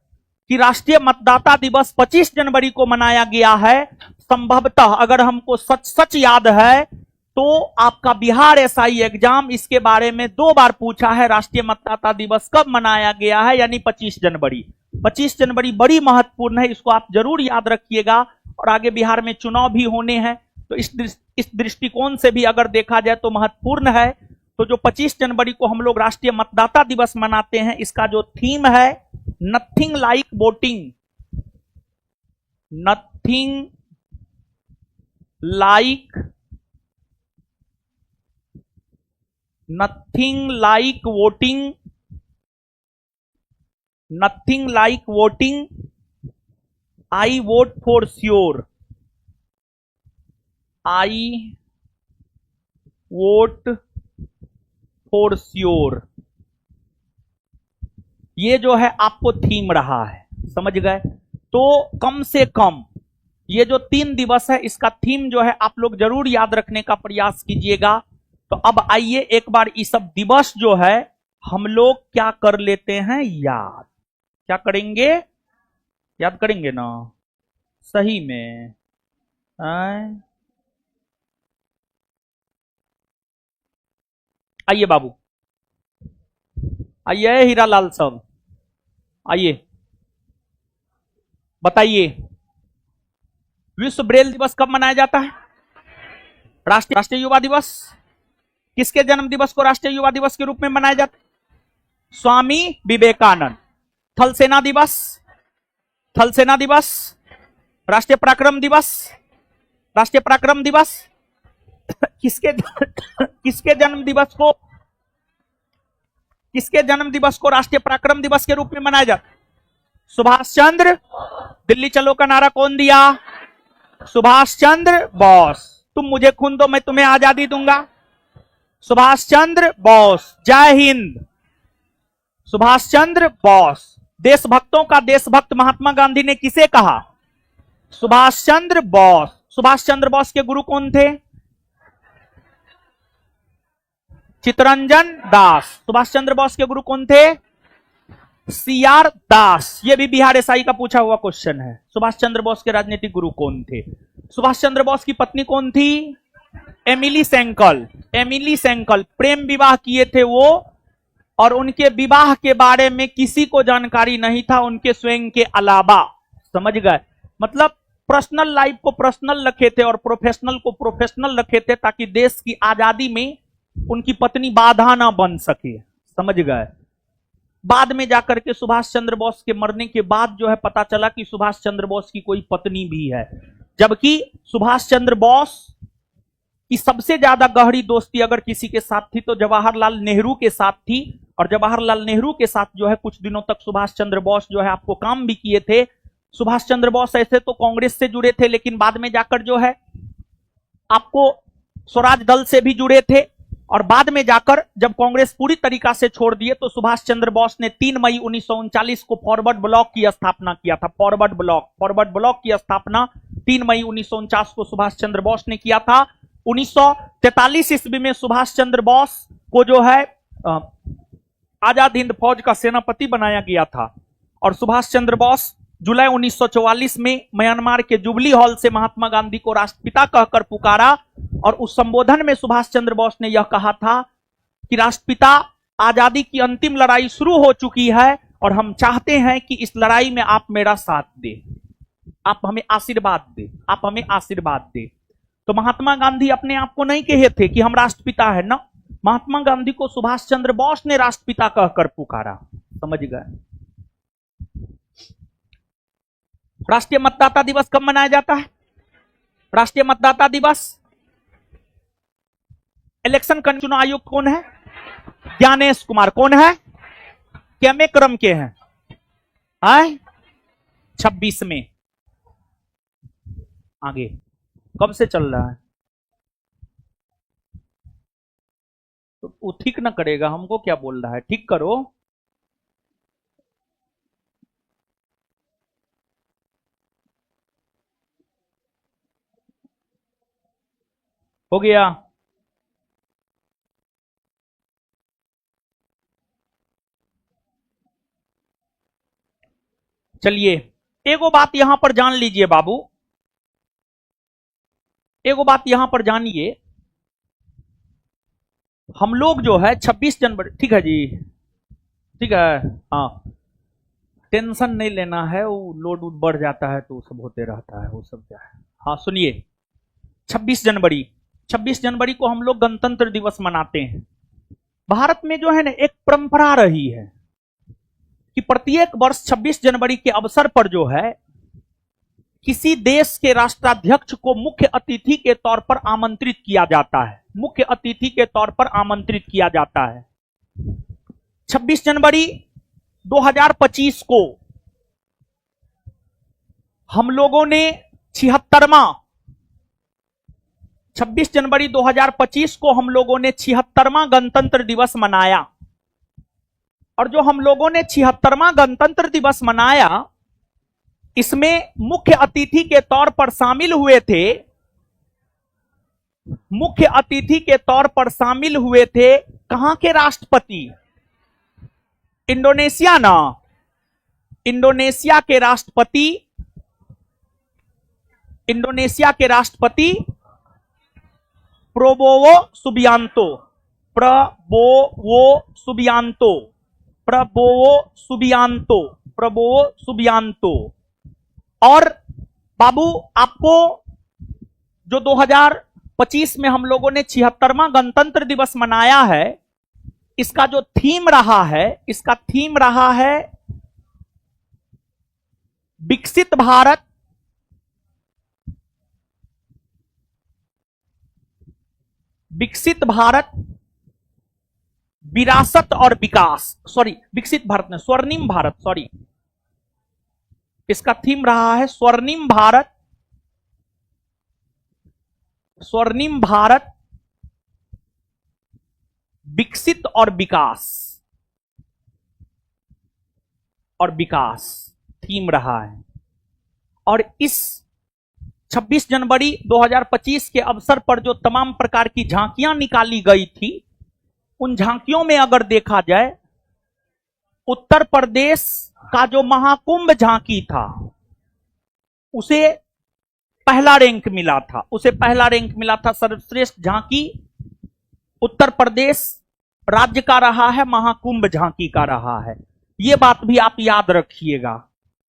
कि राष्ट्रीय मतदाता दिवस 25 जनवरी को मनाया गया है। संभवतः अगर हमको सच याद है तो आपका बिहार एसआई एग्जाम इसके बारे में 2 बार पूछा है, राष्ट्रीय मतदाता दिवस कब मनाया गया है, यानी 25 जनवरी। 25 जनवरी बड़ी महत्वपूर्ण है, इसको आप जरूर याद रखिएगा। और आगे बिहार में चुनाव भी होने हैं, तो इस दृष्टिकोण से भी अगर देखा जाए तो महत्वपूर्ण है। तो जो 25 जनवरी को हम लोग राष्ट्रीय मतदाता दिवस मनाते हैं, इसका जो थीम है nothing like voting, nothing like voting, nothing like voting, I vote for sure, I vote for sure, ये जो है आपको थीम रहा है, समझ गए। तो कम से कम ये जो 3 दिवस है इसका थीम जो है आप लोग जरूर याद रखने का प्रयास कीजिएगा। तो अब आइए एक बार ये सब दिवस जो है हम लोग क्या कर लेते हैं याद। क्या करेंगे? याद करेंगे ना। सही में। आए? आइए बाबू, आइए हीरालाल साहब, आइए बताइए, विश्व ब्रेल दिवस कब मनाया जाता है? राष्ट्रीय युवा दिवस। किसके जन्म दिवस को राष्ट्रीय युवा दिवस के रूप में मनाया जाता है? स्वामी विवेकानंद। थल सेना दिवस, थल सेना दिवस, राष्ट्रीय पराक्रम दिवस, राष्ट्रीय पराक्रम दिवस किसके जन्म दिवस को, किसके जन्म दिवस को राष्ट्रीय पराक्रम दिवस के रूप में मनाया जाता है? सुभाष चंद्र। दिल्ली चलो का नारा कौन दिया? सुभाष चंद्र बोस। तुम मुझे खून दो, मैं तुम्हें आजादी दूंगा। सुभाष चंद्र बोस। जय हिंद। सुभाष चंद्र बोस। देशभक्तों का देशभक्त महात्मा गांधी ने किसे कहा? सुभाष चंद्र बोस। सुभाष चंद्र बोस के गुरु कौन थे? चित्तरंजन दास। सुभाष चंद्र बोस के गुरु कौन थे? सीआर दास। ये भी बिहार एसआई का पूछा हुआ क्वेश्चन है। सुभाष चंद्र बोस के राजनीतिक गुरु कौन थे? सुभाष चंद्र बोस की पत्नी कौन थी? एमिली सेंकल। एमिली सेंकल। प्रेम विवाह किए थे वो, और उनके विवाह के बारे में किसी को जानकारी नहीं था उनके स्वयं के अलावा। समझ गए? मतलब पर्सनल लाइफ को पर्सनल रखे थे और प्रोफेशनल को प्रोफेशनल रखे थे, ताकि देश की आजादी में उनकी पत्नी बाधा ना बन सके। समझ गए? बाद में जाकर के सुभाष चंद्र बोस के मरने के बाद जो है पता चला कि सुभाष चंद्र बोस की कोई पत्नी भी है, जबकि सुभाष चंद्र बोस की सबसे ज्यादा गहरी दोस्ती अगर किसी के साथ थी तो जवाहरलाल नेहरू के साथ थी। और जवाहरलाल नेहरू के साथ जो है कुछ दिनों तक सुभाष चंद्र बोस जो है आपको काम भी किए थे। सुभाष चंद्र बोस ऐसे तो कांग्रेस से जुड़े थे, लेकिन बाद में जाकर जो है आपको स्वराज दल से भी जुड़े थे, और बाद में जाकर जब कांग्रेस पूरी तरीका से छोड़ दिए तो सुभाष चंद्र बोस ने 3 मई 1939 को फॉरवर्ड ब्लॉक की स्थापना किया था। फॉरवर्ड ब्लॉक की स्थापना 3 मई 1949 को सुभाष चंद्र बोस ने किया था। 1943 ईस्वी में सुभाष चंद्र बोस को जो है आजाद हिंद फौज का सेनापति बनाया गया था, और सुभाष चंद्र बोस जुलाई 1944 में म्यांमार के जुबली हॉल से महात्मा गांधी को राष्ट्रपिता कहकर पुकारा, और उस संबोधन में सुभाष चंद्र बोस ने यह कहा था कि राष्ट्रपिता, आजादी की अंतिम लड़ाई शुरू हो चुकी है और हम चाहते हैं कि इस लड़ाई में आप मेरा साथ दें, आप हमें आशीर्वाद दें, आप हमें आशीर्वाद दें। तो महात्मा गांधी अपने आप को नहीं कहे थे कि हम राष्ट्रपिता है ना, महात्मा गांधी को सुभाष चंद्र बोस ने राष्ट्रपिता कहकर पुकारा। समझ गए? राष्ट्रीय मतदाता दिवस कब मनाया जाता है? राष्ट्रीय मतदाता दिवस। इलेक्शन चुनाव आयुक्त कौन है? ज्ञानेश कुमार। कौन है? केमे क्रम के हैं? 26 में। आगे कब से चल रहा है? तो वो ठीक ना करेगा, हमको क्या बोल रहा है? ठीक करो। हो गया? चलिए, एगो बात यहां पर जान लीजिए बाबू, एगो बात यहां पर जानिए। हम लोग जो है 26 जनवरी, ठीक है जी, ठीक है, हाँ, टेंशन नहीं लेना है, वो लोड बढ़ जाता है तो सब होते रहता है, वो सब क्या है। हाँ सुनिए, 26 जनवरी, 26 जनवरी को हम लोग गणतंत्र दिवस मनाते हैं। भारत में जो है ना एक परंपरा रही है कि प्रत्येक वर्ष 26 जनवरी के अवसर पर जो है किसी देश के राष्ट्राध्यक्ष को मुख्य अतिथि के तौर पर आमंत्रित किया जाता है, मुख्य अतिथि के तौर पर आमंत्रित किया जाता है। 26 जनवरी 2025 को हम लोगों ने 26 जनवरी 2025 को हम लोगों ने 76वां गणतंत्र दिवस मनाया। और जो हम लोगों ने 76वां गणतंत्र दिवस मनाया, इसमें मुख्य अतिथि के तौर पर शामिल हुए थे, मुख्य अतिथि के तौर पर शामिल हुए थे कहां के राष्ट्रपति? इंडोनेशिया ना, इंडोनेशिया के राष्ट्रपति इंडोनेशिया के राष्ट्रपति Prabowo Subianto, Prabowo Subianto, Prabowo Subianto, Prabowo Subianto. और बाबू आपको जो 2025 में हम लोगों ने 76वां गणतंत्र दिवस मनाया है, इसका जो थीम रहा है, इसका थीम रहा है विकसित भारत, विकसित भारत, विरासत और विकास। सॉरी, विकसित भारत ने स्वर्णिम भारत, सॉरी, इसका थीम रहा है स्वर्णिम भारत, स्वर्णिम भारत, विकसित और विकास, और विकास थीम रहा है। और इस 26 जनवरी 2025 के अवसर पर जो तमाम प्रकार की झांकियां निकाली गई थी, उन झांकियों में अगर देखा जाए, उत्तर प्रदेश का जो महाकुंभ झांकी था, उसे पहला रैंक मिला था, उसे पहला रैंक मिला था। सर्वश्रेष्ठ झांकी उत्तर प्रदेश राज्य का रहा है, महाकुंभ झांकी का रहा है। ये बात भी आप याद रखिएगा।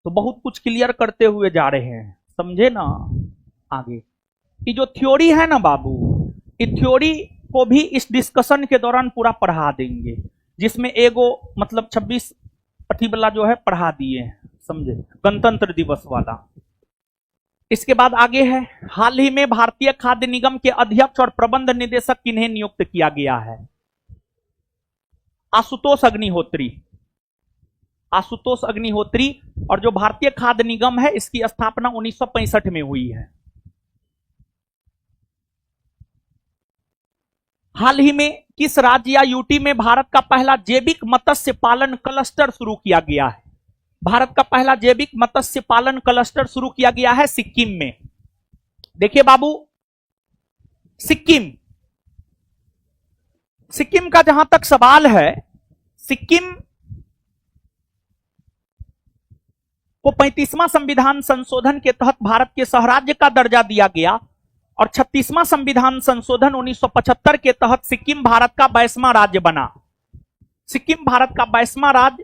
तो बहुत कुछ क्लियर करते हुए जा रहे हैं, समझे ना। आगे ये जो थ्योरी है ना बाबू, इस थ्योरी को भी इस डिस्कशन के दौरान पूरा पढ़ा देंगे, जिसमें एगो मतलब 26 अठी वाला जो है पढ़ा दिए हैं, समझे, गणतंत्र दिवस वाला। इसके बाद आगे है, हाल ही में भारतीय खाद्य निगम के अध्यक्ष और प्रबंध निदेशक किन्हें नियुक्त किया गया है? आशुतोष अग्निहोत्री, आशुतोष अग्निहोत्री। और जो भारतीय खाद्य निगम है, इसकी स्थापना 1965 में हुई है। हाल ही में किस राज्य या यूटी में भारत का पहला जैविक मत्स्य पालन क्लस्टर शुरू किया गया है? भारत का पहला जैविक मत्स्य पालन क्लस्टर शुरू किया गया है सिक्किम में। देखिए बाबू, सिक्किम, सिक्किम का जहां तक सवाल है, सिक्किम को 35वां संविधान संशोधन के तहत भारत के सहराज्य का दर्जा दिया गया, और 36वां संविधान संशोधन 1975 के तहत सिक्किम भारत का 22वां राज्य बना। सिक्किम भारत का 22वां राज्य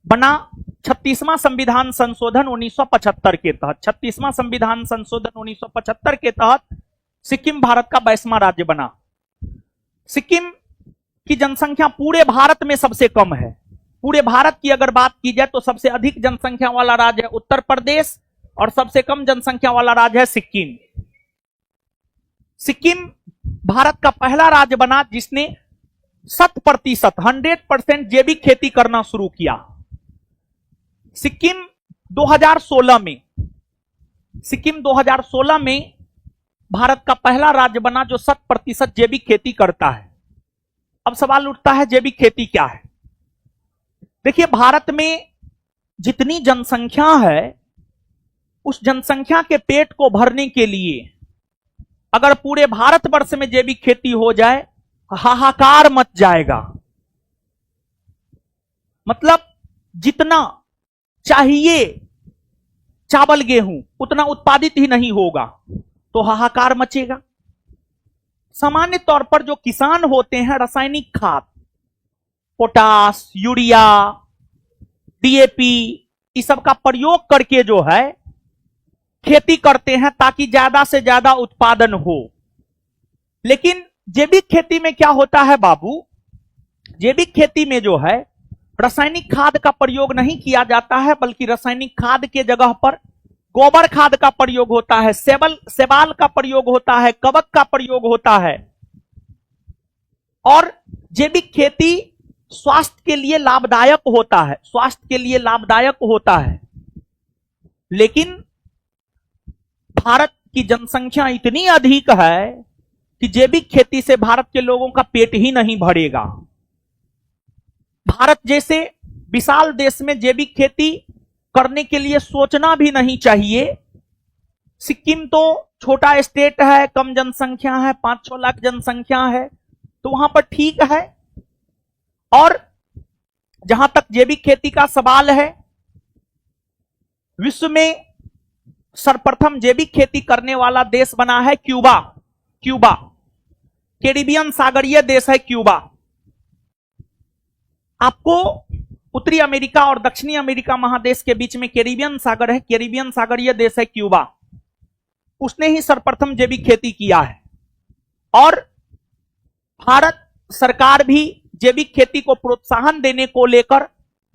बना 36वां संविधान संशोधन 1975 के तहत। 36वां संविधान संशोधन 1975 के तहत सिक्किम भारत का 22वां राज्य बना। सिक्किम की जनसंख्या पूरे भारत में सबसे कम है। पूरे भारत की अगर बात की जाए तो सबसे अधिक जनसंख्या वाला राज्य है उत्तर प्रदेश, और सबसे कम जनसंख्या वाला राज्य है सिक्किम। सिक्किम भारत का पहला राज्य बना जिसने 100% जैविक खेती करना शुरू किया। सिक्किम 2016 में, सिक्किम 2016 में भारत का पहला राज्य बना जो 100% जैविक खेती करता है। अब सवाल उठता है, जैविक खेती क्या है? देखिए, भारत में जितनी जनसंख्या है, उस जनसंख्या के पेट को भरने के लिए अगर पूरे भारतवर्ष में जैविक खेती हो जाए, हाहाकार मच जाएगा। मतलब जितना चाहिए चावल गेहूं, उतना उत्पादित ही नहीं होगा, तो हाहाकार मचेगा। सामान्य तौर पर जो किसान होते हैं, रासायनिक खाद, पोटास, यूरिया, डीएपी, इस सब का प्रयोग करके जो है खेती करते हैं ताकि ज्यादा से ज्यादा उत्पादन हो। लेकिन जैविक खेती में क्या होता है बाबू? जैविक खेती में जो है रासायनिक खाद का प्रयोग नहीं किया जाता है, बल्कि रासायनिक खाद के जगह पर गोबर खाद का प्रयोग होता है, सेबाल का प्रयोग होता है, कवक का प्रयोग होता है। और जैविक खेती स्वास्थ्य के लिए लाभदायक होता है, स्वास्थ्य के लिए लाभदायक होता है। लेकिन भारत की जनसंख्या इतनी अधिक है कि जैविक खेती से भारत के लोगों का पेट ही नहीं भरेगा। भारत जैसे विशाल देश में जैविक खेती करने के लिए सोचना भी नहीं चाहिए। सिक्किम तो छोटा स्टेट है, कम जनसंख्या है, 5-6 लाख जनसंख्या है, तो वहां पर ठीक है। और जहां तक जैविक खेती का सवाल है, विश्व में सर्वप्रथम जैविक खेती करने वाला देश बना है क्यूबा। क्यूबा कैरिबियन सागरीय देश है क्यूबा। आपको उत्तरी अमेरिका और दक्षिणी अमेरिका महादेश के बीच में कैरिबियन सागर है, कैरिबियन सागरीय देश है क्यूबा। उसने ही सर्वप्रथम जैविक खेती किया है और भारत सरकार भी जैविक खेती को प्रोत्साहन देने को लेकर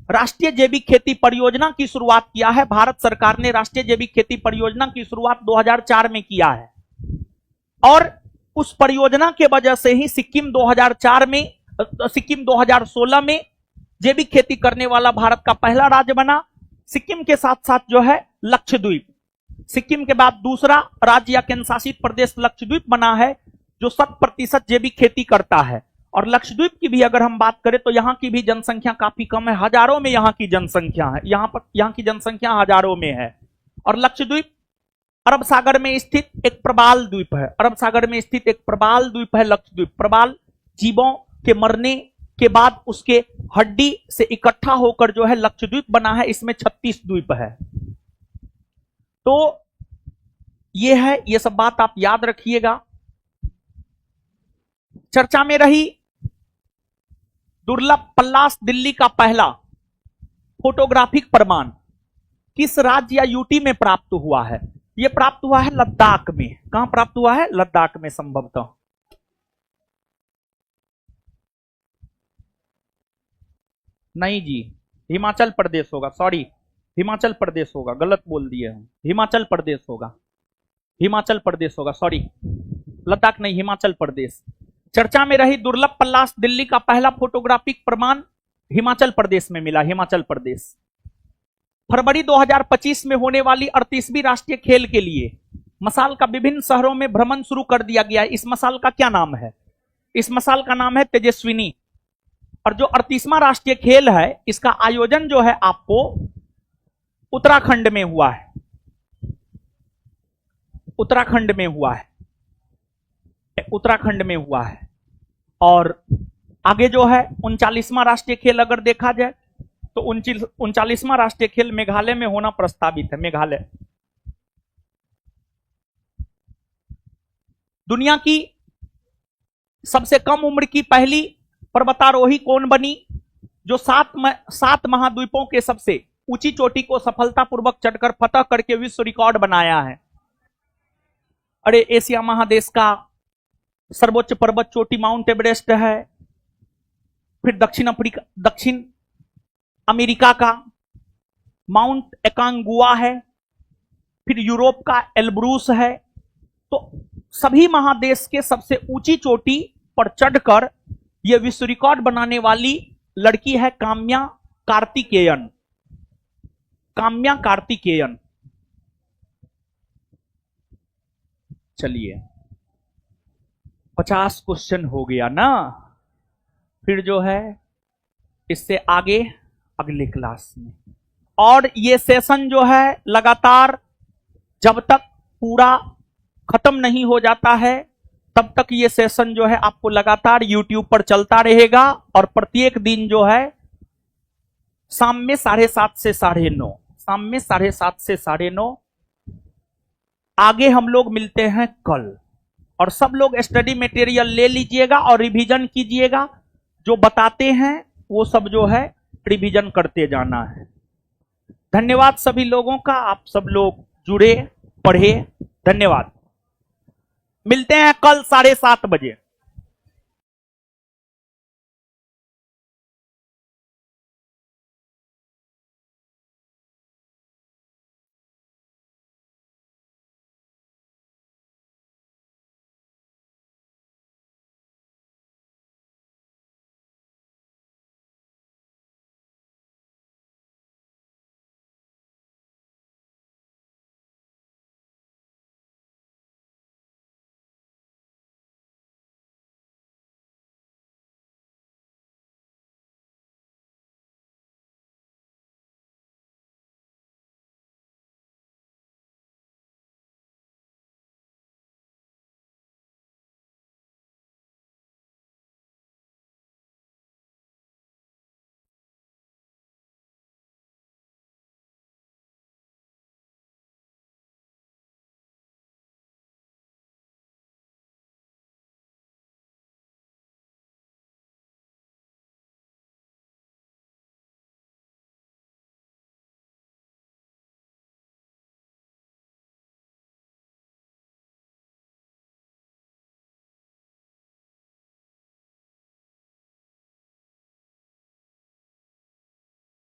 राष्ट्रीय जैविक खेती परियोजना की शुरुआत किया है। भारत सरकार ने राष्ट्रीय जैविक खेती परियोजना की शुरुआत 2004 में किया है और उस परियोजना के वजह से ही सिक्किम 2016 में जैविक खेती करने वाला भारत का पहला राज्य बना। सिक्किम के साथ साथ जो है लक्षद्वीप, सिक्किम के बाद दूसरा राज्य या केंद्र शासित प्रदेश लक्षद्वीप बना है जो 100% जैविक खेती करता है। और लक्षद्वीप की भी अगर हम बात करें तो यहाँ की भी जनसंख्या काफी कम है, हजारों में यहाँ की जनसंख्या है, यहाँ की जनसंख्या हजारों में है। और लक्षद्वीप अरब सागर में स्थित एक प्रबाल द्वीप है, अरब सागर में स्थित एक प्रबाल द्वीप है लक्षद्वीप। प्रबाल जीवों के मरने के बाद उसके हड्डी से इकट्ठा होकर जो है लक्षद्वीप बना है। इसमें 36 द्वीप है। तो ये है, ये सब बात आप याद रखिएगा। चर्चा में रही दुर्लभ पल्लास दिल्ली का पहला फोटोग्राफिक प्रमाण किस राज्य या यूटी में प्राप्त हुआ है? यह प्राप्त हुआ है लद्दाख में। कहां प्राप्त हुआ है? लद्दाख में संभवतः। नहीं जी, हिमाचल प्रदेश होगा, सॉरी हिमाचल प्रदेश होगा, गलत बोल दिए हम, हिमाचल प्रदेश होगा, हिमाचल प्रदेश होगा, सॉरी लद्दाख नहीं, हिमाचल प्रदेश। चर्चा में रही दुर्लभ पल्लास दिल्ली का पहला फोटोग्राफिक प्रमाण हिमाचल प्रदेश में मिला, हिमाचल प्रदेश। फरवरी 2025 में होने वाली 38वीं राष्ट्रीय खेल के लिए मसाल का विभिन्न शहरों में भ्रमण शुरू कर दिया गया है। इस मसाल का क्या नाम है? इस मसाल का नाम है तेजस्विनी। और जो 38वां राष्ट्रीय खेल है इसका आयोजन जो है आपको उत्तराखंड में हुआ है, उत्तराखंड में हुआ है, उत्तराखंड में हुआ है। और आगे जो है 39वां राष्ट्रीय खेल अगर देखा जाए तो 39वां राष्ट्रीय खेल मेघालय में होना प्रस्तावित है, मेघालय। दुनिया की सबसे कम उम्र की पहली पर्वतारोही कौन बनी? जो 7 महाद्वीपों के सबसे ऊंची चोटी को सफलतापूर्वक चढ़कर फतह करके विश्व रिकॉर्ड बनाया है। अरे एशिया महादेश का सर्वोच्च पर्वत चोटी माउंट एवरेस्ट है, फिर दक्षिण अमेरिका का माउंट एकांगुआ है, फिर यूरोप का एल्ब्रूस है। तो सभी महादेश के सबसे ऊंची चोटी पर चढ़कर यह विश्व रिकॉर्ड बनाने वाली लड़की है काम्या कार्तिकेयन, काम्या कार्तिकेयन। चलिए 50 क्वेश्चन हो गया ना, फिर जो है इससे आगे अगले क्लास में। और ये सेशन जो है लगातार जब तक पूरा खत्म नहीं हो जाता है तब तक ये सेशन जो है आपको लगातार YouTube पर चलता रहेगा। और प्रत्येक दिन जो है शाम में 7:30 से 9:30, शाम में 7:30 से 9:30 आगे हम लोग मिलते हैं कल। और सब लोग स्टडी मटेरियल ले लीजिएगा और रिवीजन कीजिएगा। जो बताते हैं वो सब जो है रिवीजन करते जाना है। धन्यवाद सभी लोगों का, आप सब लोग जुड़े, पढ़े, धन्यवाद। मिलते हैं कल 7:30 बजे।